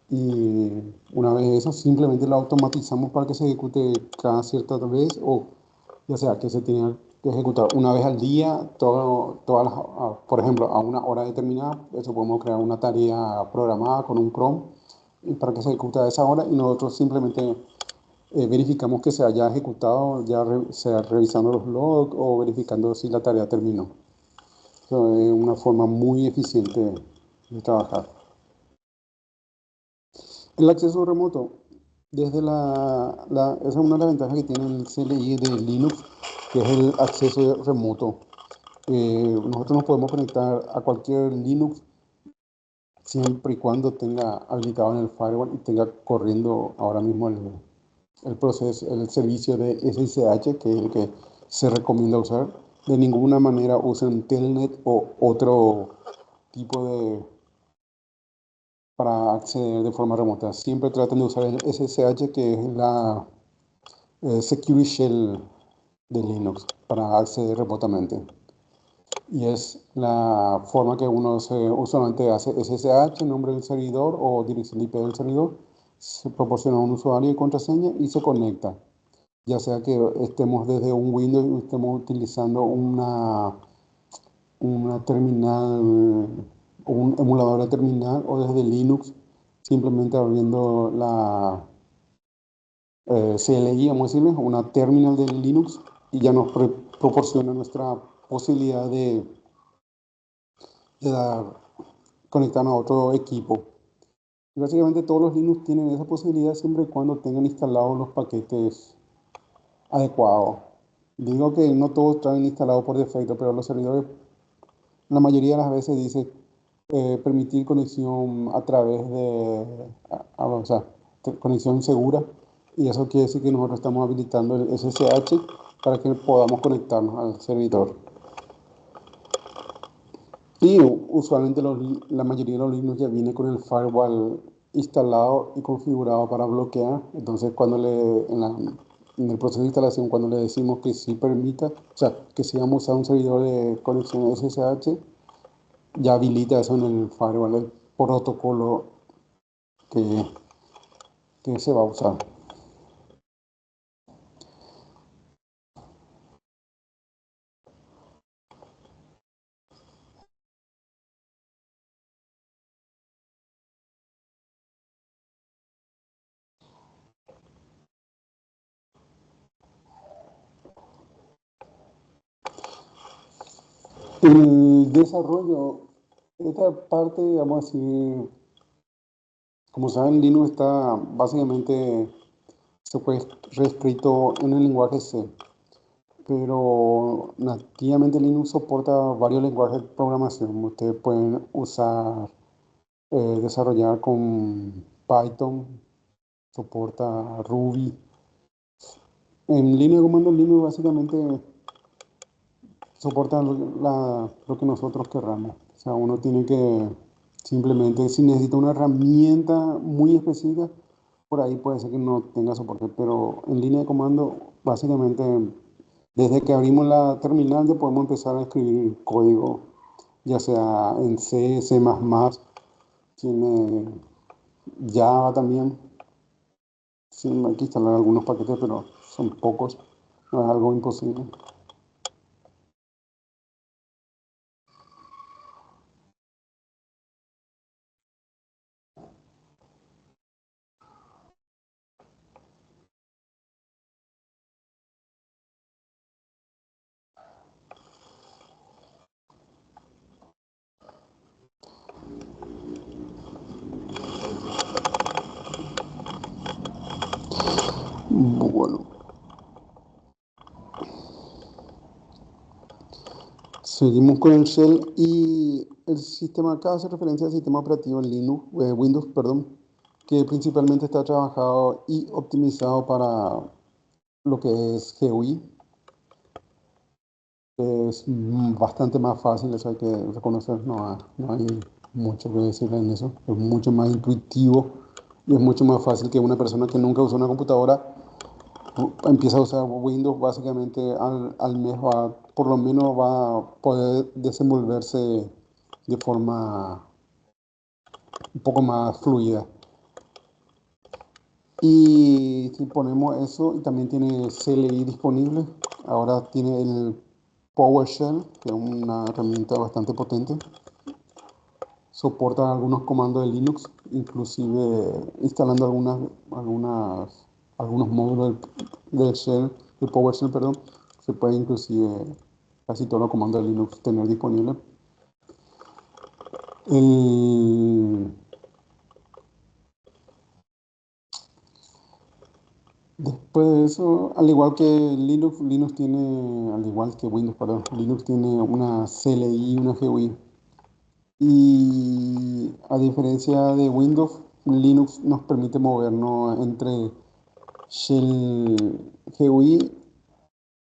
Y una vez eso, simplemente lo automatizamos para que se ejecute cada cierta vez o ya sea que se tenga que ejecutar una vez al día, por ejemplo, a una hora determinada. Eso podemos crear una tarea programada con un Chrome y para que se ejecute a esa hora y nosotros simplemente verificamos que se haya ejecutado, ya sea revisando los logs o verificando si la tarea terminó. Eso es una forma muy eficiente de trabajar. El acceso remoto, esa es una de las ventajas que tiene el CLI de Linux, que es el acceso remoto. Nosotros nos podemos conectar a cualquier Linux siempre y cuando tenga habilitado en el firewall y tenga corriendo ahora mismo el proceso, el servicio de SSH, que es el que se recomienda usar. De ninguna manera usen Telnet o otro tipo de para acceder de forma remota. Siempre traten de usar el SSH, que es la Security Shell de Linux, para acceder remotamente. Y es la forma que uno usualmente hace SSH, nombre del servidor o dirección IP del servidor, se proporciona un usuario y contraseña y se conecta. Ya sea que estemos desde un Windows y estemos utilizando una terminal, un emulador de terminal o desde Linux, simplemente abriendo la CLI, vamos a decirle, una terminal de Linux y ya nos proporciona nuestra posibilidad de conectarnos a otro equipo. Y básicamente todos los Linux tienen esa posibilidad siempre y cuando tengan instalados los paquetes adecuados. Digo que no todos traen instalado por defecto, pero los servidores la mayoría de las veces dice permitir conexión a través de, o sea, conexión segura. Y eso quiere decir que nosotros estamos habilitando el SSH para que podamos conectarnos al servidor. Y usualmente la mayoría de los Linux ya viene con el firewall instalado y configurado para bloquear. Entonces, en el proceso de instalación, cuando le decimos que sí permita, o sea, que si vamos a usar un servidor de conexión SSH, ya habilita eso en el firewall, el protocolo que, que se va a usar. El desarrollo, esta parte, vamos a decir, como saben, Linux está básicamente, se fue reescrito en el lenguaje C, pero nativamente Linux soporta varios lenguajes de programación. Ustedes pueden usar, desarrollar con Python, soporta Ruby. En línea de comando, Linux básicamente soporta lo que nosotros querramos. O sea, uno tiene que simplemente, si necesita una herramienta muy específica, por ahí puede ser que no tenga soporte, pero en línea de comando, básicamente, desde que abrimos la terminal ya podemos empezar a escribir código, ya sea en C, C++, tiene Java también. Sí, hay que instalar algunos paquetes, pero son pocos, no es algo imposible. Bueno, seguimos con el shell y el sistema acá hace referencia al sistema operativo en Linux, Windows, perdón, que principalmente está trabajado y optimizado para lo que es GUI. Es bastante más fácil, eso hay que reconocer, no hay mucho que decir en eso, es mucho más intuitivo y es mucho más fácil que una persona que nunca usó una computadora empieza a usar Windows. Básicamente al mes va, por lo menos va a poder desenvolverse de forma un poco más fluida. Y si ponemos eso, y también tiene CLI disponible, ahora tiene el PowerShell, que es una herramienta bastante potente. Soporta algunos comandos de Linux, inclusive instalando algunos módulos del shell, del PowerShell, perdón. Se puede inclusive casi todos los comandos de Linux tener disponibles. Después de eso, al igual que Linux tiene, al igual que Windows, perdón, Linux tiene una CLI, una GUI. Y a diferencia de Windows, Linux nos permite movernos entre Shell GUI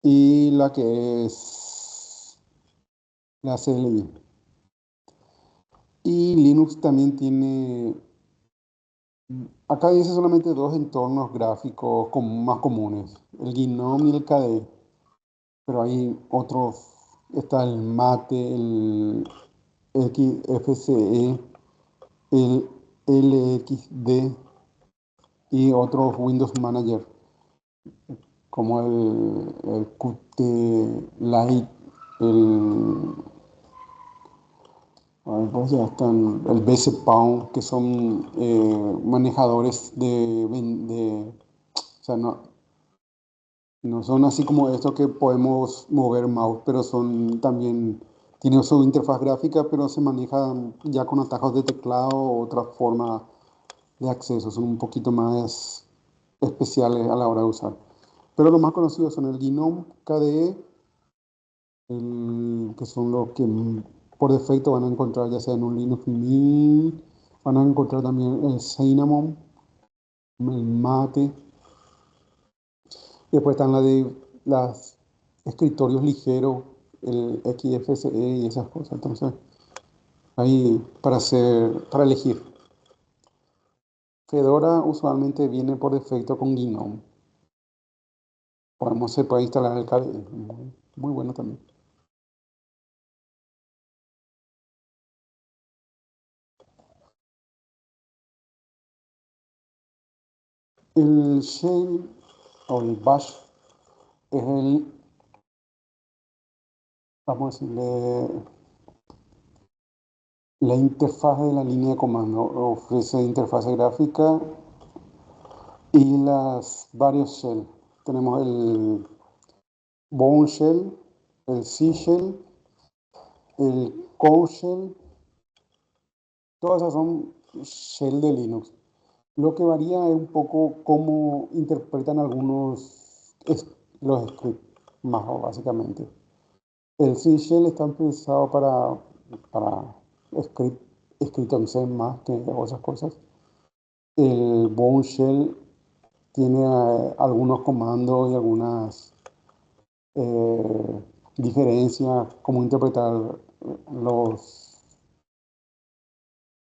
y la que es la CLI. Y Linux también tiene, acá dice solamente dos entornos gráficos más comunes, el GNOME y el KDE, pero hay otros, está el Mate, el XFCE, el LXD y otros Windows Manager como el Qt Lite, el, pues ya están, el BSPound, que son manejadores o sea, no son así como estos que podemos mover mouse, pero son también, tienen su interfaz gráfica, pero se manejan ya con atajos de teclado o otra forma de acceso, son un poquito más especiales a la hora de usar. Pero los más conocidos son el GNOME, KDE, que son los que por defecto van a encontrar ya sea en un Linux Mint, van a encontrar también el Cinnamon, el Mate, y después están las escritorios ligeros, el XFCE y esas cosas. Entonces, ahí para elegir. Fedora usualmente viene por defecto con GNOME. Se puede instalar el KDE, muy bueno también. El shell o el bash es vamos a decirle, la interfaz de la línea de comando. Ofrece interfaz gráfica y las varios shell. Tenemos el Bourne Shell, el C Shell, el Core Shell. Todas esas son shell de Linux. Lo que varía es un poco cómo interpretan los scripts, más básicamente. El C Shell está pensado para script, escrito en C más que otras cosas. El Bourne Shell tiene algunos comandos y algunas diferencias, cómo interpretar los,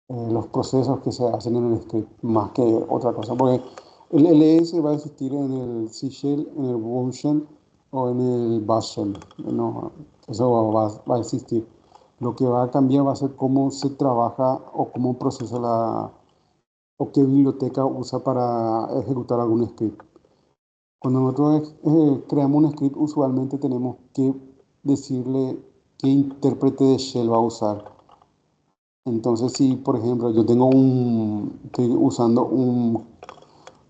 los procesos que se hacen en el script, más que otra cosa. Porque el ls va a existir en el C Shell, en el Bourne Shell o en el Bash Shell. No, eso va a existir. Lo que va a cambiar va a ser cómo se trabaja o cómo procesa o qué biblioteca usa para ejecutar algún script. Cuando nosotros creamos un script, usualmente tenemos que decirle qué intérprete de shell va a usar. Entonces, si por ejemplo estoy usando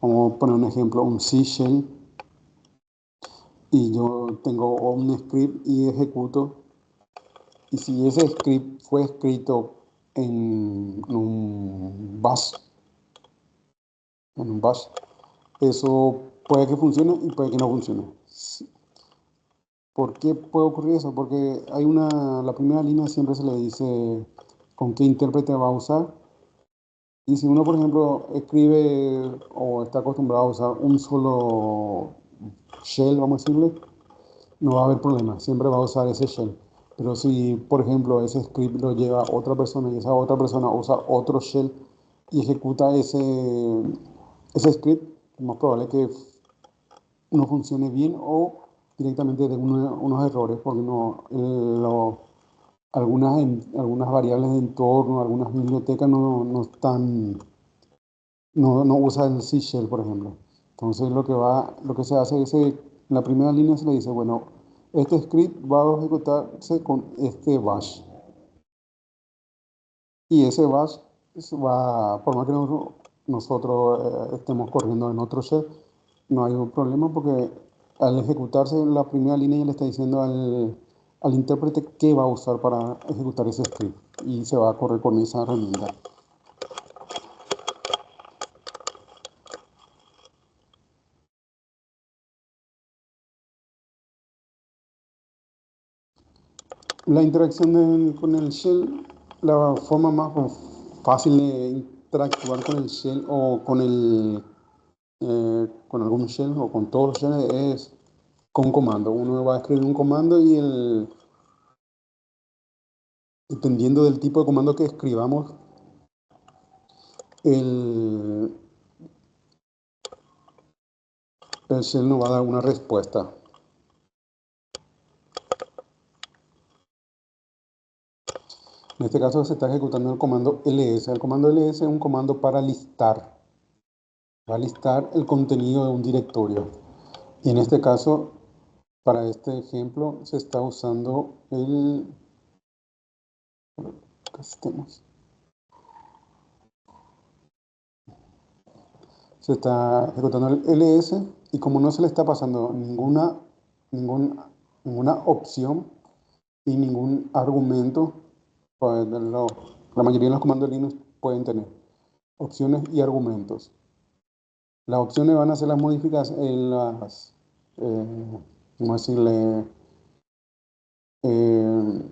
vamos a poner un ejemplo, un C shell, y yo tengo un script y ejecuto, y si ese script fue escrito en un bash, eso puede que funcione y puede que no funcione. ¿Por qué puede ocurrir eso? Porque la primera línea siempre se le dice con qué intérprete va a usar. Y si uno, por ejemplo, escribe o está acostumbrado a usar un solo shell, vamos a decirle, no va a haber problema, siempre va a usar ese shell. Pero si, por ejemplo, ese script lo lleva otra persona y esa otra persona usa otro shell y ejecuta ese script, es más probable que no funcione bien o directamente de unos errores, porque algunas variables de entorno, algunas bibliotecas no están, no usan el C shell, por ejemplo. Entonces lo que se hace es, en la primera línea se le dice, bueno, este script va a ejecutarse con este bash. Y ese bash por más que nosotros estemos corriendo en otro shell, no hay un problema porque al ejecutarse la primera línea ya le está diciendo al intérprete qué va a usar para ejecutar ese script y se va a correr con esa herramienta. La interacción con el shell, la forma más fácil de interactuar con el shell o con algún shell o con todos los shells es con comando. Uno va a escribir un comando y dependiendo del tipo de comando que escribamos, el, el shell nos va a dar una respuesta. En este caso se está ejecutando el comando ls. El comando ls es un comando para listar. Va a listar el contenido de un directorio. Y en este caso, para este ejemplo, se está usando se está ejecutando el ls y como no se le está pasando ninguna opción y ningún argumento, pues la mayoría de los comandos de Linux pueden tener opciones y argumentos. Las opciones van a ser las modificaciones, vamos a decirle, eh,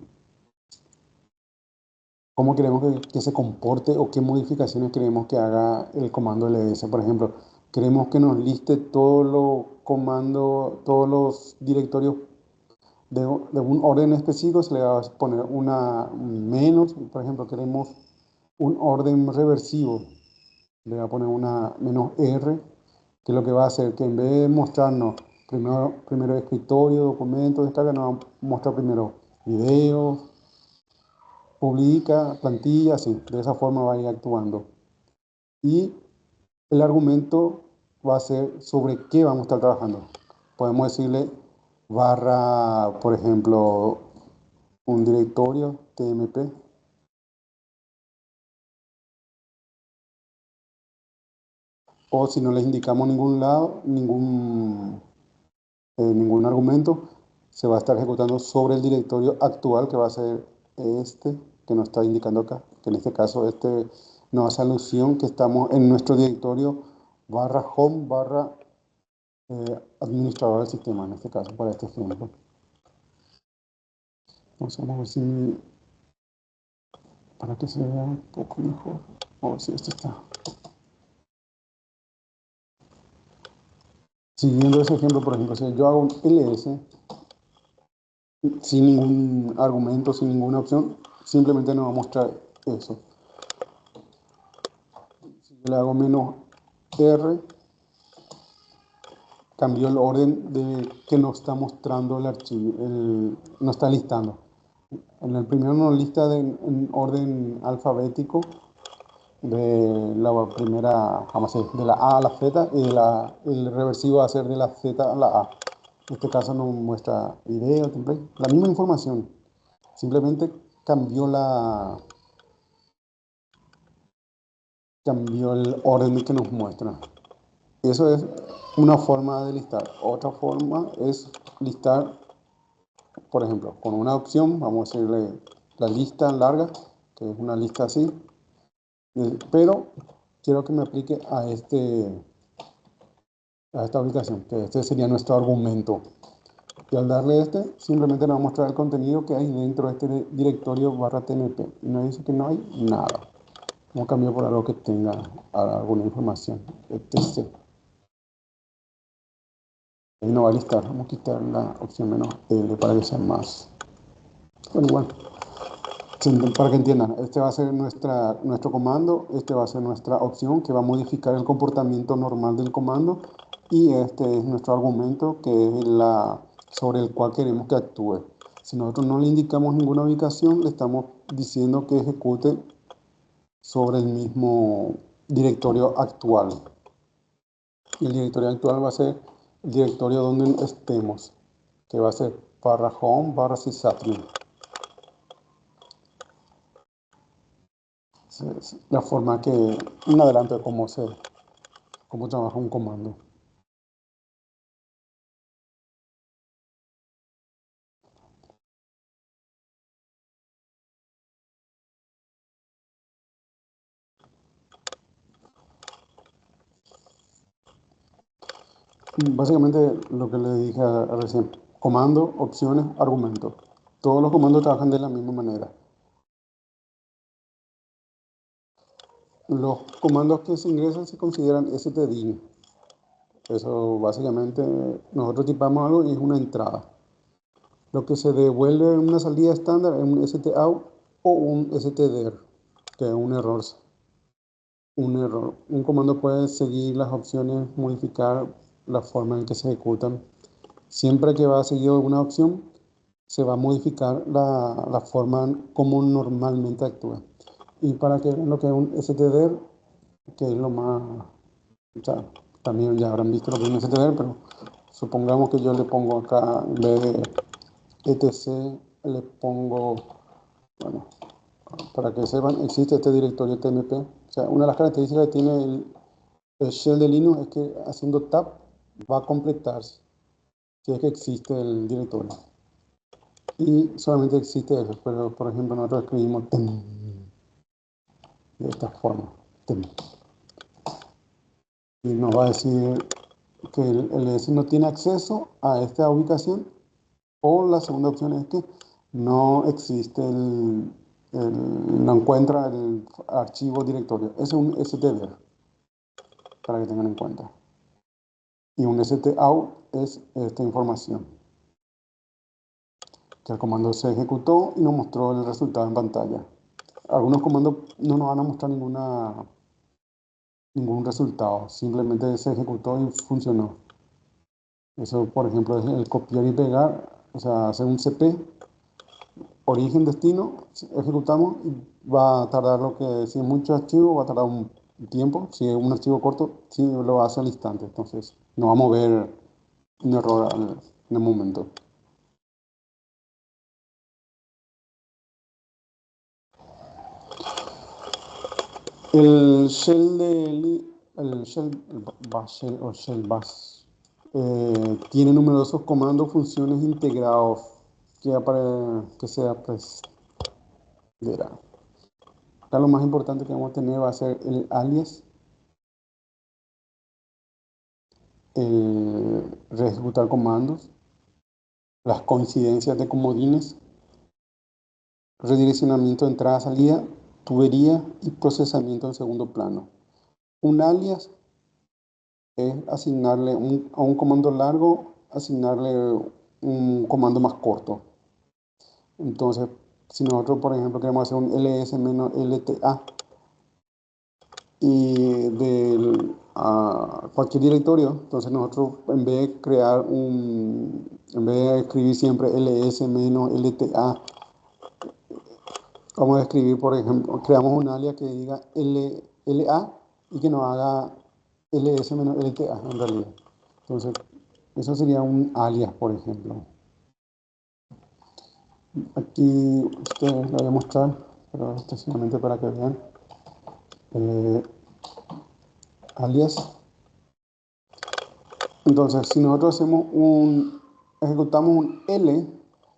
cómo queremos que se comporte o qué modificaciones queremos que haga el comando ls. Por ejemplo, queremos que nos liste todos los comandos, todos los directorios de un orden específico, se le va a poner un menos. Por ejemplo, queremos un orden reversivo, le va a poner una menos R, que es lo que va a hacer que en vez de mostrarnos primero escritorio, documentos, descarga, nos va a mostrar primero videos, publica, plantilla, así. De esa forma va a ir actuando. Y el argumento va a ser sobre qué vamos a estar trabajando. Podemos decirle barra, por ejemplo, un directorio tmp. O si no les indicamos ningún lado, ningún argumento, se va a estar ejecutando sobre el directorio actual, que va a ser este que nos está indicando acá, que en este caso nos hace alusión que estamos en nuestro directorio barra home barra administrador del sistema, en este caso, para este ejemplo. Entonces vamos a ver si, para que se vea un poco mejor, vamos a ver si esto está. Siguiendo ese ejemplo, por ejemplo, si yo hago un ls sin ningún argumento, sin ninguna opción, simplemente nos va a mostrar eso. Si yo le hago menos R, cambió el orden de que nos está mostrando el archivo, nos está listando. En el primero nos lista en orden alfabético de la primera, vamos a decir, de la A a la Z, y el reversivo va a ser de la Z a la A. En este caso nos muestra video, template, la misma información, simplemente cambió el orden que nos muestra. Eso es una forma de listar. Otra forma es listar, por ejemplo, con una opción, vamos a decirle la lista larga, que es una lista así, pero quiero que me aplique a esta ubicación, que este sería nuestro argumento. Y al darle este, simplemente nos va a mostrar el contenido que hay dentro de este directorio barra tmp. Y nos dice que no hay nada. Vamos a cambiar por algo que tenga alguna información, etc. Ahí no va a listar. Vamos a quitar la opción menos L para que sea más. Bueno, igual. Para que entiendan, este va a ser nuestro comando, este va a ser nuestra opción que va a modificar el comportamiento normal del comando y este es nuestro argumento que es sobre el cual queremos que actúe. Si nosotros no le indicamos ninguna ubicación, le estamos diciendo que ejecute sobre el mismo directorio actual. Y el directorio actual va a ser el directorio donde estemos, que va a ser barra home barra sysadmin. Es la forma que, un adelanto de cómo trabaja un comando. Básicamente lo que le dije recién, comando, opciones, argumento. Todos los comandos trabajan de la misma manera. Los comandos que se ingresan se consideran stdin. Eso básicamente nosotros tipamos algo y es una entrada. Lo que se devuelve en una salida estándar es un stout o un stder, que es un error. Un comando puede seguir las opciones, modificar la forma en que se ejecutan. Siempre que va seguido de una opción, se va a modificar la forma como normalmente actúa. Y para que vean lo que es un stder, que es lo más... O sea, también ya habrán visto lo que es un stder, pero supongamos que yo le pongo acá, en vez de etc, le pongo, bueno, para que sepan, existe este directorio tmp. O sea, una de las características que tiene el shell de Linux es que haciendo tab va a completarse si es que existe el directorio. Y solamente existe eso, pero por ejemplo nosotros escribimos de esta forma. Y nos va a decir que el LS no tiene acceso a esta ubicación, o la segunda opción es que no existe no encuentra el archivo directorio. Es un stder, para que tengan en cuenta. Y un stout es esta información, que el comando se ejecutó y nos mostró el resultado en pantalla. Algunos comandos no nos van a mostrar ningún resultado, simplemente se ejecutó y funcionó. Eso, por ejemplo, es el copiar y pegar, o sea, hacer un cp, origen, destino, ejecutamos y va a tardar lo que, si es mucho archivo, va a tardar un tiempo. Si es un archivo corto, sí lo hace al instante. Entonces, no vamos a ver un error en el momento. El shell bash tiene numerosos comandos, funciones integrados que se aprenderá. Acá lo más importante que vamos a tener va a ser el alias, el ejecutar comandos, las coincidencias de comodines, redireccionamiento de entrada-salida, tubería y procesamiento en segundo plano. Un alias es asignarle a un comando largo, asignarle un comando más corto. Entonces, si nosotros, por ejemplo, queremos hacer un ls-lta y a cualquier directorio, entonces nosotros en vez de escribir siempre ls-lta, vamos a escribir, por ejemplo, creamos un alias que diga la y que nos haga ls-lta en realidad. Entonces, eso sería un alias, por ejemplo. Aquí ustedes lo voy a mostrar, pero solamente para que vean. Alias. Entonces, si nosotros ejecutamos un L,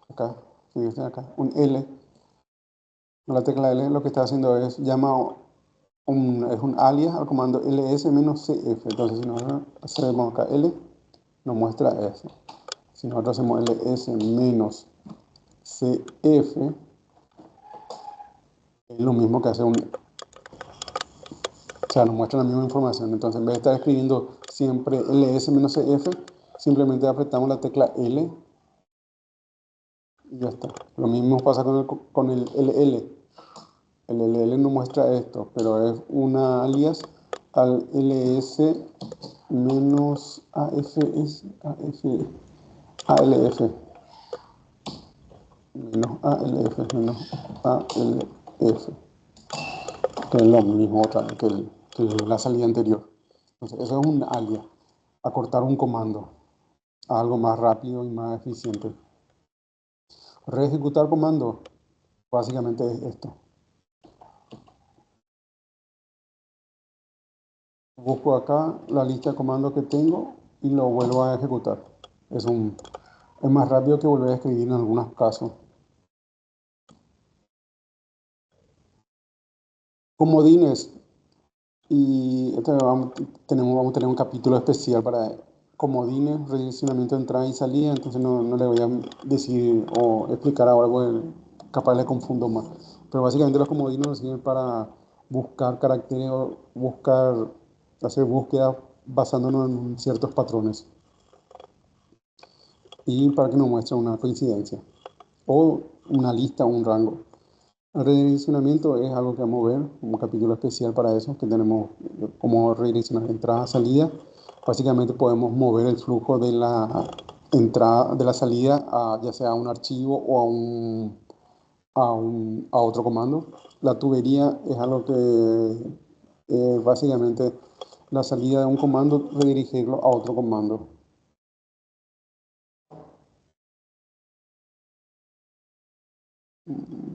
acá, si acá, un L, la tecla L lo que está haciendo es llama es un alias al comando ls-cf. Entonces, si nosotros hacemos acá L, nos muestra eso. Si nosotros hacemos ls-cf, es lo mismo que hace un... O sea, nos muestra la misma información. Entonces, en vez de estar escribiendo siempre ls-cf, simplemente apretamos la tecla L y ya está. Lo mismo pasa con el LL. El LL no muestra esto, pero es una alias al ls menos ALF, menos ALF, que es lo mismo otra vez que la salida anterior. Entonces, eso es un alias, acortar un comando a algo más rápido y más eficiente. Reejecutar comando, básicamente es esto. Busco acá la lista de comandos que tengo y lo vuelvo a ejecutar. Es más rápido que volver a escribir en algunos casos. Comodines. Y vamos a tener un capítulo especial para comodines, redireccionamiento de entrada y salida. Entonces no le voy a decir o explicar ahora porque capaz le confundo más. Pero básicamente los comodines nos sirven para buscar caracteres o hacer búsquedas basándonos en ciertos patrones. Y para que nos muestre una coincidencia o una lista o un rango. El redireccionamiento es algo que vamos a ver, un capítulo especial para eso, que tenemos como redireccionar entrada, salida. Básicamente podemos mover el flujo de la entrada, de la salida, ya sea a un archivo o a otro comando. La tubería es algo que básicamente la salida de un comando, redirigirlo a otro comando.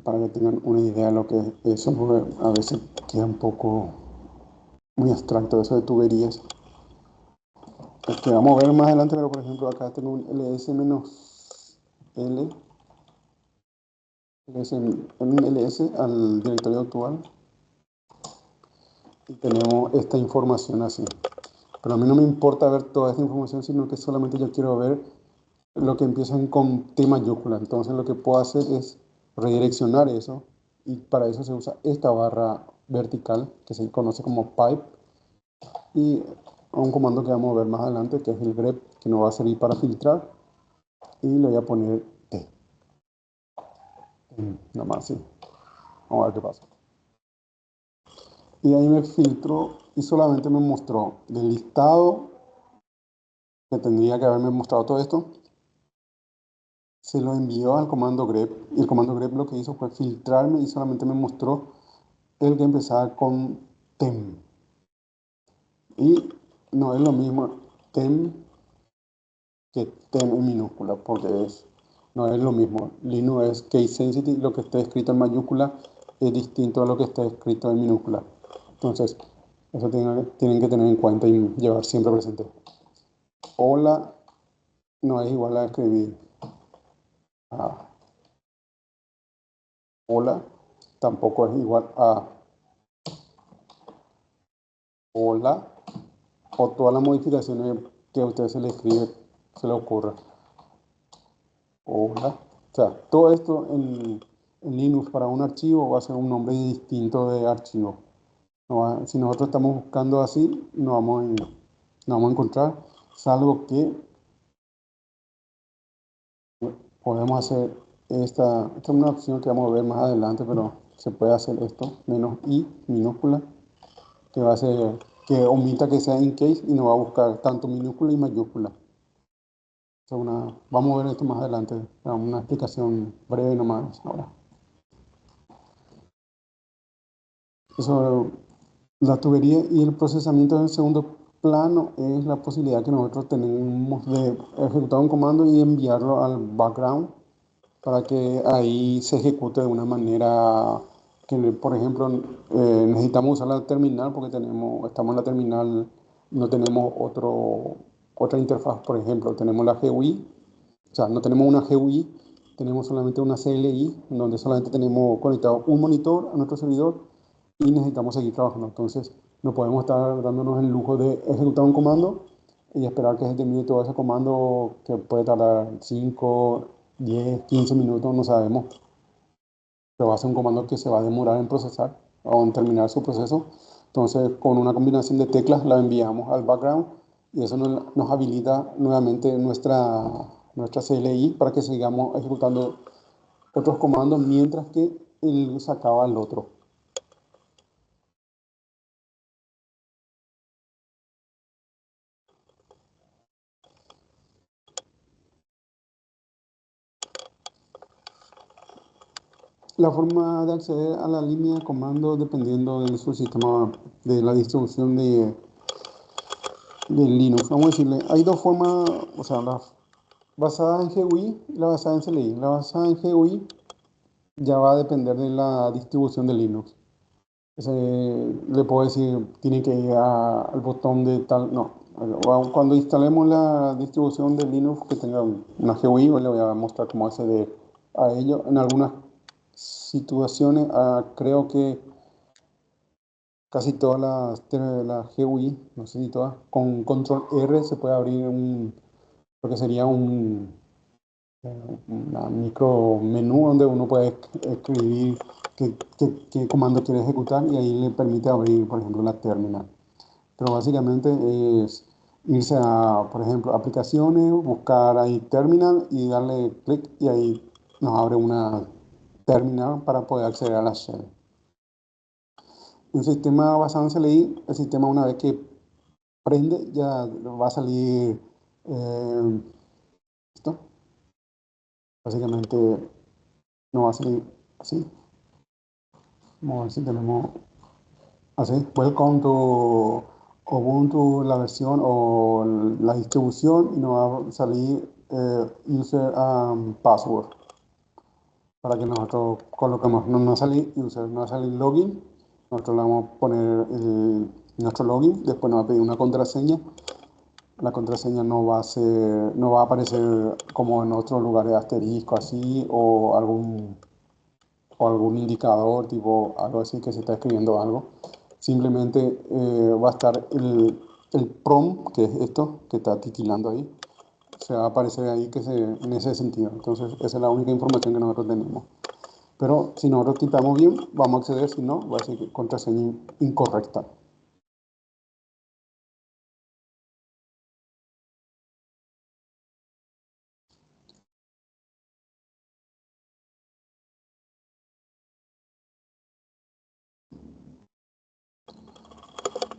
Para que tengan una idea de lo que es eso, porque a veces queda un poco muy abstracto eso de tuberías. Que vamos a ver más adelante, pero por ejemplo acá tengo un ls-l, un ls al directorio actual y tenemos esta información así. Pero a mí no me importa ver toda esta información, sino que solamente yo quiero ver lo que empiezan con T mayúscula. Entonces lo que puedo hacer es redireccionar eso y para eso se usa esta barra vertical que se conoce como pipe y un comando que vamos a ver más adelante que es el grep, que nos va a servir para filtrar, y le voy a poner T, nada más así. Vamos a ver qué pasa. Y ahí me filtró y solamente me mostró del listado que tendría que haberme mostrado todo esto. Se lo envió al comando grep y el comando grep lo que hizo fue filtrarme y solamente me mostró el que empezaba con tem. Y no es lo mismo tem que tem en minúscula, porque no es lo mismo. Linux es case sensitive, lo que está escrito en mayúscula es distinto a lo que está escrito en minúscula. Entonces, eso tienen que tener en cuenta y llevar siempre presente. Hola no es igual a escribir hola, tampoco es igual a hola, o todas las modificaciones que a usted se le escribe, se le ocurra. Hola. O sea, todo esto en Linux para un archivo va a ser un nombre distinto de archivo. Si nosotros estamos buscando así, no vamos a encontrar, salvo que podemos hacer esta es una opción que vamos a ver más adelante, pero se puede hacer esto, menos i minúscula, que va a ser que omita que sea in case y nos va a buscar tanto minúscula y mayúscula. Vamos a ver esto más adelante, una explicación breve nomás ahora. Eso, la tubería y el procesamiento en segundo plano es la posibilidad que nosotros tenemos de ejecutar un comando y enviarlo al background para que ahí se ejecute de una manera que, por ejemplo, necesitamos usar la terminal porque estamos en la terminal, no tenemos otra interfaz, por ejemplo, tenemos la GUI, o sea, no tenemos una GUI, tenemos solamente una CLI, donde solamente tenemos conectado un monitor a nuestro servidor y necesitamos seguir trabajando. Entonces, no podemos estar dándonos el lujo de ejecutar un comando y esperar que se termine todo ese comando que puede tardar 5, 10, 15 minutos, no sabemos. Pero va a ser un comando que se va a demorar en procesar o en terminar su proceso. Entonces, con una combinación de teclas la enviamos al background y eso nos habilita nuevamente nuestra CLI para que sigamos ejecutando otros comandos mientras que él sacaba el otro. La forma de acceder a la línea de comando dependiendo de su sistema, de la distribución de Linux. Vamos a decirle, hay dos formas, o sea, la basada en GUI y la basada en CLI. La basada en GUI ya va a depender de la distribución de Linux. Le puedo decir, tiene que ir al botón de tal, no. Cuando instalemos la distribución de Linux que tenga una GUI, le voy a mostrar cómo acceder a ello. En algunas situaciones, creo que casi todas las GUI, no sé si todas, con control R se puede abrir lo que sería una micro menú donde uno puede escribir qué comando quiere ejecutar y ahí le permite abrir, por ejemplo, la terminal. Pero básicamente es irse a, por ejemplo, aplicaciones, buscar ahí terminal y darle clic y ahí nos abre una terminal para poder acceder a la shell. Un sistema basado en CLI, el sistema una vez que prende ya va a salir esto. Básicamente no va a salir así. Vamos a ver si tenemos así. Welcome to Ubuntu, la versión o la distribución y nos va a salir user password para que nosotros coloquemos. No va a salir user, no va a salir login. Nosotros le vamos a poner nuestro login, después nos va a pedir una contraseña. La contraseña no va a aparecer como en otros lugares asterisco así o algún indicador tipo algo así que se está escribiendo algo. Simplemente va a estar el prompt, que es esto que está titilando ahí. Se va a aparecer ahí en ese sentido. Entonces esa es la única información que nosotros tenemos. Pero si nosotros tipamos bien, vamos a acceder, si no, va a ser contraseña incorrecta.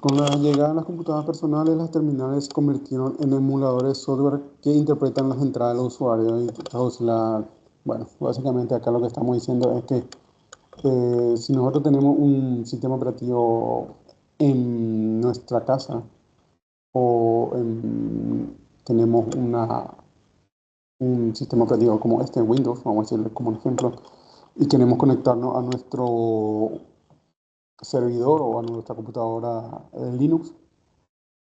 Con la llegada de las computadoras personales, las terminales se convirtieron en emuladores de software que interpretan las entradas del usuario y bueno, básicamente acá lo que estamos diciendo es que si nosotros tenemos un sistema operativo en nuestra casa o tenemos un sistema operativo como este, Windows, vamos a decirle como un ejemplo, y queremos conectarnos a nuestro servidor o a nuestra computadora Linux,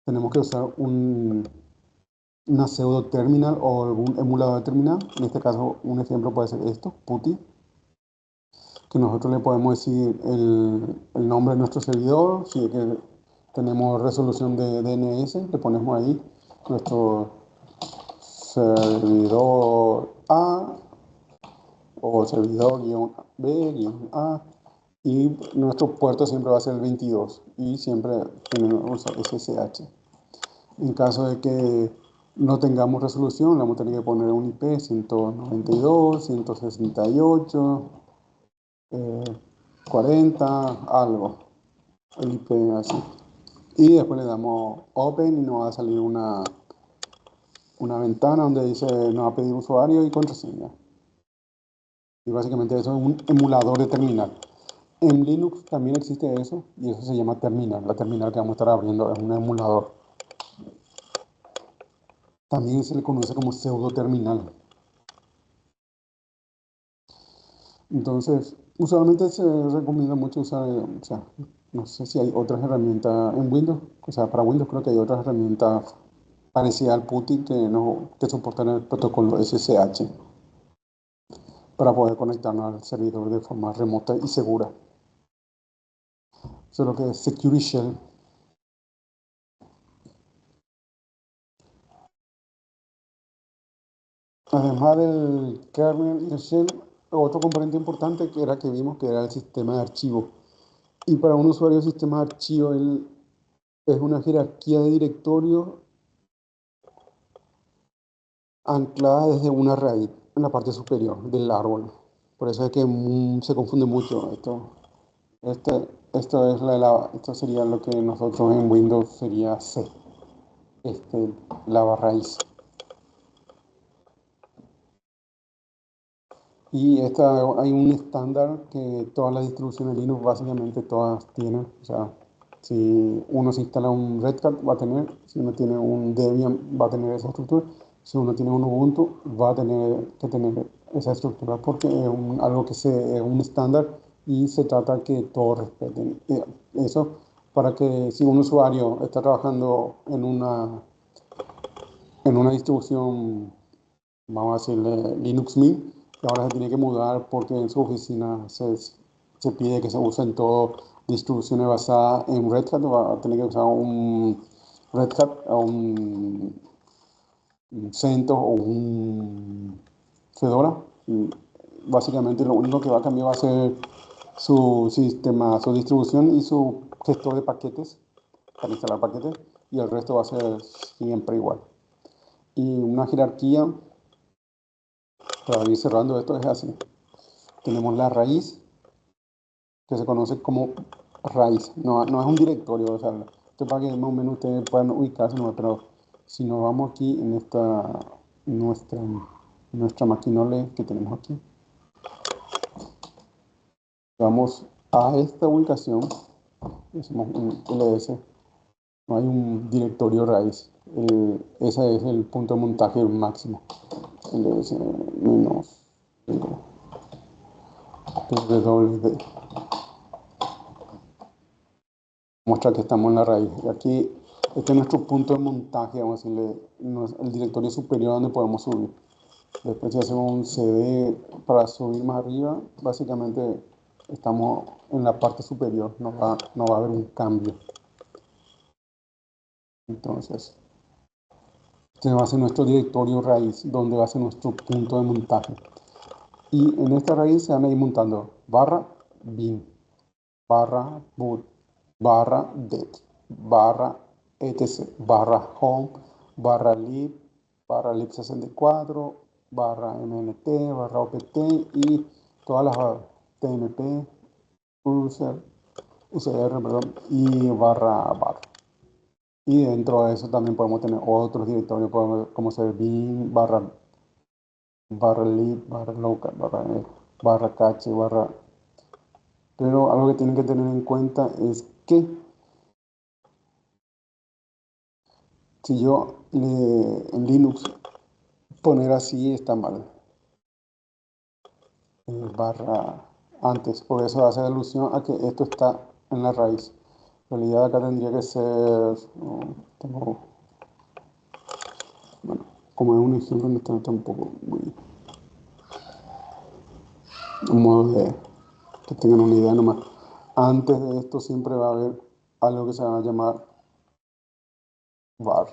tenemos que usar una pseudo terminal o algún emulador de terminal. En este caso, un ejemplo puede ser esto, PuTTY, que nosotros le podemos decir el nombre de nuestro servidor. Si es que tenemos resolución de DNS, le ponemos ahí nuestro servidor A o servidor-B-A y nuestro puerto siempre va a ser el 22 y siempre tenemos SSH. En caso de que no tengamos resolución, le vamos a tener que poner un IP 192, 168, 40, algo, el IP así. Y después le damos Open y nos va a salir una ventana donde dice nos va a pedir usuario y contraseña. Y básicamente eso es un emulador de terminal. En Linux también existe eso y eso se llama terminal. La terminal que vamos a estar abriendo es un emulador. También se le conoce como pseudo terminal. Entonces, usualmente se recomienda mucho usar, o sea, no sé si hay otras herramientas en Windows, o sea, para Windows creo que hay otras herramientas parecidas al PuTTY que soportan el protocolo SSH para poder conectarnos al servidor de forma remota y segura. Eso es lo que es Security Shell. Además del kernel y el shell, otro componente importante que era que vimos que era el sistema de archivo. Y para un usuario el sistema de archivo es una jerarquía de directorios anclada desde una raíz en la parte superior del árbol. Por eso es que se confunde mucho esto. Esto sería lo que nosotros en Windows sería C, la raíz. Y hay un estándar que todas las distribuciones Linux básicamente todas tienen. O sea, si uno se instala un Red Hat va a tener, si uno tiene un Debian va a tener esa estructura, si uno tiene un Ubuntu va a tener que tener esa estructura porque es algo que es un estándar y se trata que todos respeten eso para que si un usuario está trabajando en una distribución, vamos a decirle Linux Mint, y ahora se tiene que mudar porque en su oficina se pide que se usen todo distribuciones basadas en Red Hat, va a tener que usar un Red Hat o un CentOS o un Fedora. Y básicamente lo único que va a cambiar va a ser su sistema, su distribución y su gestor de paquetes para instalar paquetes, y el resto va a ser siempre igual. Y una jerarquía, para ir cerrando esto, es así. Tenemos la raíz, que se conoce como raíz. No, no es un directorio, o sea, esto para que más o menos ustedes puedan ubicarse, ¿no? Pero si nos vamos aquí en nuestra maquinola que tenemos aquí, vamos a esta ubicación, hacemos un ls, no hay un directorio raíz. Ese es el punto de montaje máximo. ls menos wd. Muestra que estamos en la raíz. Y aquí, este es nuestro punto de montaje, vamos a decirle, el directorio superior donde podemos subir. Después si hacemos un cd para subir más arriba, básicamente estamos en la parte superior, no va a haber un cambio. Entonces, este va a ser nuestro directorio raíz, donde va a ser nuestro punto de montaje. Y en esta raíz se van a ir montando barra bin, barra boot, barra det, barra etc, barra home, barra lib64, barra mnt, barra opt y todas las tmp, user, perdón, y barra bar. Y dentro de eso también podemos tener otros directorios, como ser bin, barra lib, barra local, barra cache, barra. Pero algo que tienen que tener en cuenta es que si yo en Linux poner así está mal, barra antes, por eso hace alusión a que esto está en la raíz. En realidad acá tendría que ser, bueno, como es un ejemplo no está tampoco muy, un modo de que tengan una idea nomás. Antes de esto siempre va a haber algo que se va a llamar var,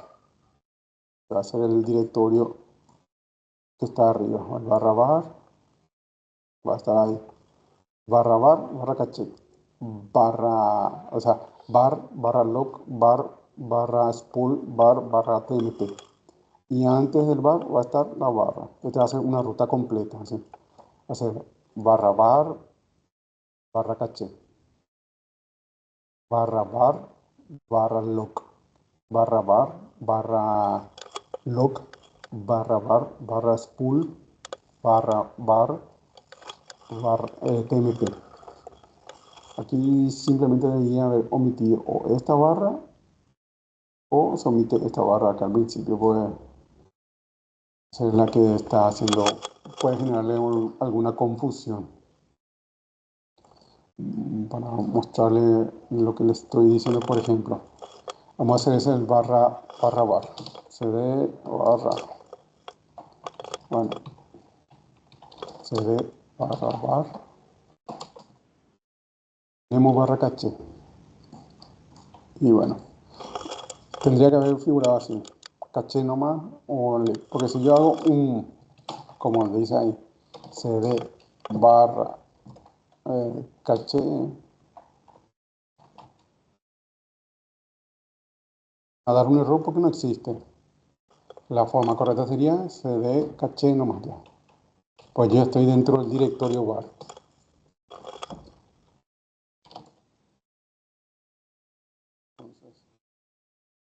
va a ser el directorio que está arriba, barra var, va a estar ahí, barra var, barra caché, barra, o sea, barra log, barra spool, barra tmp. Y antes del bar va a estar la barra. Este va a ser una ruta completa, así. Va a ser barra barra caché, barra barra log, barra barra log, barra spool, barra tmp. Aquí simplemente debería haber omitido o esta barra o se omite esta barra acá al principio, puede ser la que está haciendo, puede generarle alguna confusión. Para mostrarle lo que les estoy diciendo, por ejemplo, vamos a hacer ese el barra cd barra, bueno, cd barra tenemos barra caché, Y bueno, tendría que haber figurado así, caché nomás, porque si yo hago un, como dice ahí, cd barra caché, a dar un error porque no existe. La forma correcta sería cd caché nomás ya. Pues yo estoy dentro del directorio var.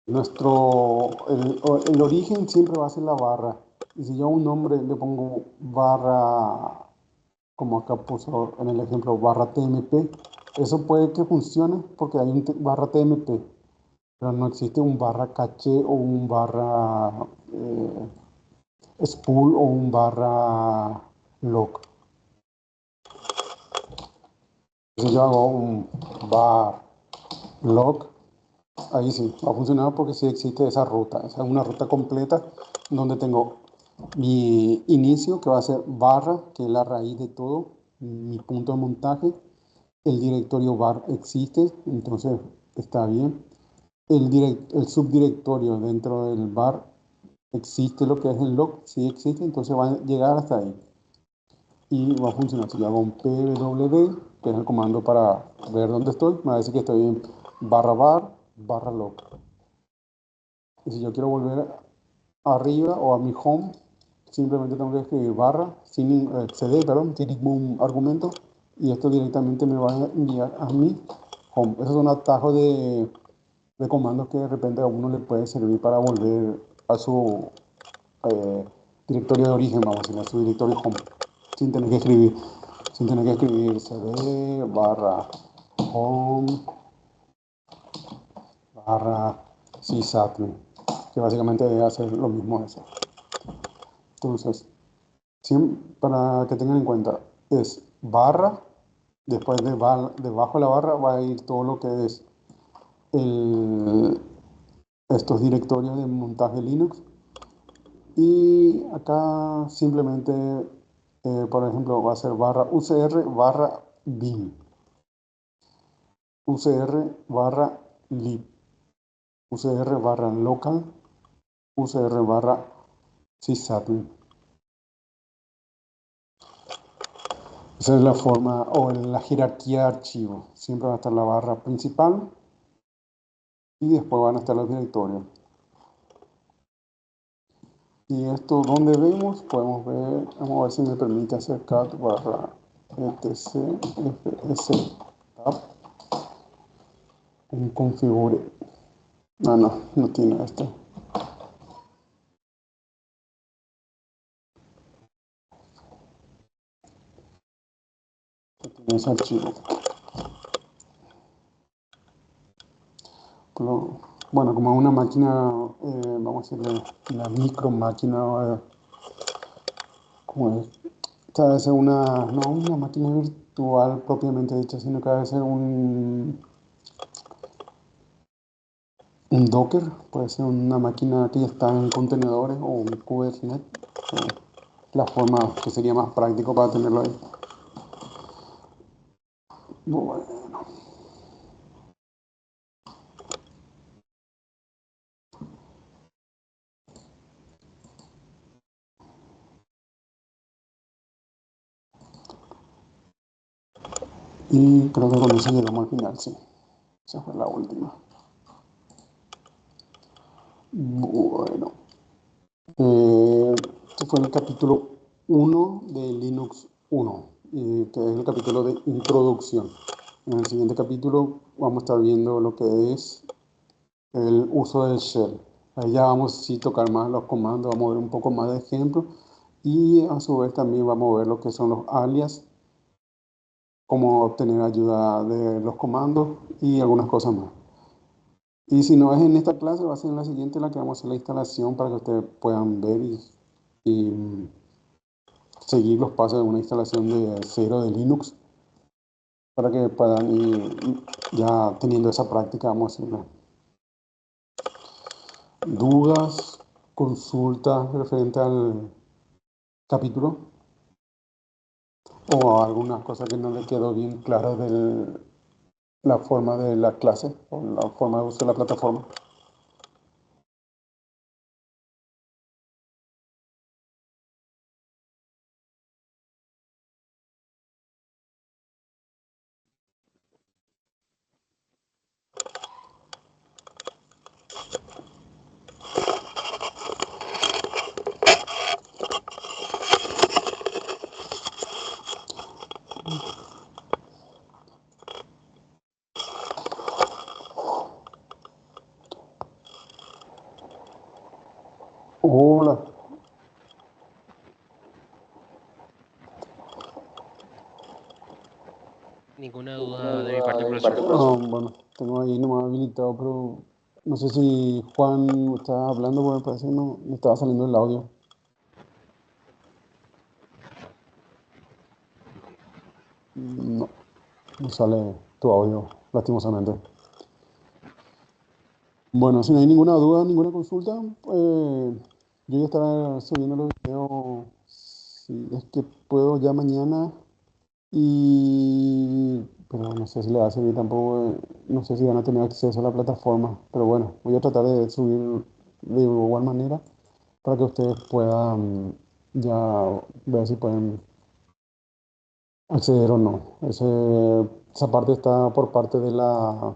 El origen siempre va a ser la barra. Y si yo a un nombre le pongo barra, como acá puso en el ejemplo, barra TMP, eso puede que funcione porque hay un barra TMP, pero no existe un barra caché o un barra spool o un barra log. Si yo hago un bar log, ahí sí, va a funcionar porque sí existe esa ruta. Esa es una ruta completa donde tengo mi inicio, que va a ser barra, que es la raíz de todo, mi punto de montaje. El directorio var existe, entonces está bien. El subdirectorio dentro del var existe, lo que es el log, sí existe, entonces va a llegar hasta ahí. Y va a funcionar. Si yo hago un pwd, que es el comando para ver dónde estoy, me va a decir que estoy en barra var, barra log. Y si yo quiero volver arriba o a mi home, simplemente tengo que escribir barra, sin cd, perdón, sin ningún argumento, y esto directamente me va a enviar a mi home. Esos son atajos de comandos que de repente a uno le puede servir para volver a su eh, directorio de origen, vamos a decir, a su directorio home, sin tener que escribir, cd barra home barra sysadmin, que básicamente debe hacer lo mismo eso. Entonces, para que tengan en cuenta, es barra, después debajo de la barra va a ir todo lo que es estos directorios de montaje Linux. Y acá simplemente, por ejemplo, va a ser barra UCR barra bin, UCR barra lib, UCR barra local, UCR barra sysadmin. Esa es la forma o la jerarquía de archivo. Siempre va a estar la barra principal y después van a estar los directorios. Y esto donde vemos, podemos ver, vamos a ver si me permite hacer cat barra etc fs tab en configure. Ah, no tiene esto. Tiene ese archivo. Bueno, como una máquina, vamos a decirle, una micro máquina, como es, esta debe ser no una máquina virtual propiamente dicha, sino que debe ser un Docker, puede ser una máquina que está en contenedores o un Kubernetes, la forma que sería más práctico para tenerlo ahí. Bueno. Y creo que con eso llegamos al final, sí. Esa fue la última. Bueno. Este fue el capítulo 1 de Linux 1, que es el capítulo de introducción. En el siguiente capítulo vamos a estar viendo lo que es el uso del shell. Ahí ya vamos a tocar más los comandos, vamos a ver un poco más de ejemplos y a su vez también vamos a ver lo que son los alias, cómo obtener ayuda de los comandos y algunas cosas más. Y si no es en esta clase, va a ser en la siguiente la que vamos a hacer la instalación para que ustedes puedan ver y seguir los pasos de una instalación de cero de Linux para que puedan ir ya teniendo esa práctica, vamos a decirlo. Dudas, consultas referente al capítulo o alguna cosa que no le quedó bien claro la forma de la clase o la forma de usar la plataforma. Hola. Ninguna duda de mi parte, profesor. Bueno, tengo ahí nomás habilitado, pero no sé si Juan estaba hablando, porque me parece que no me estaba saliendo el audio. No, no sale tu audio, lastimosamente. Bueno, si no hay ninguna duda, ninguna consulta, yo ya estaré subiendo los videos, si es que puedo ya mañana, pero no sé si le va a servir tampoco, no sé si van a tener acceso a la plataforma, pero bueno, voy a tratar de subir de igual manera para que ustedes puedan ya ver si pueden acceder o no. Esa parte está por parte de la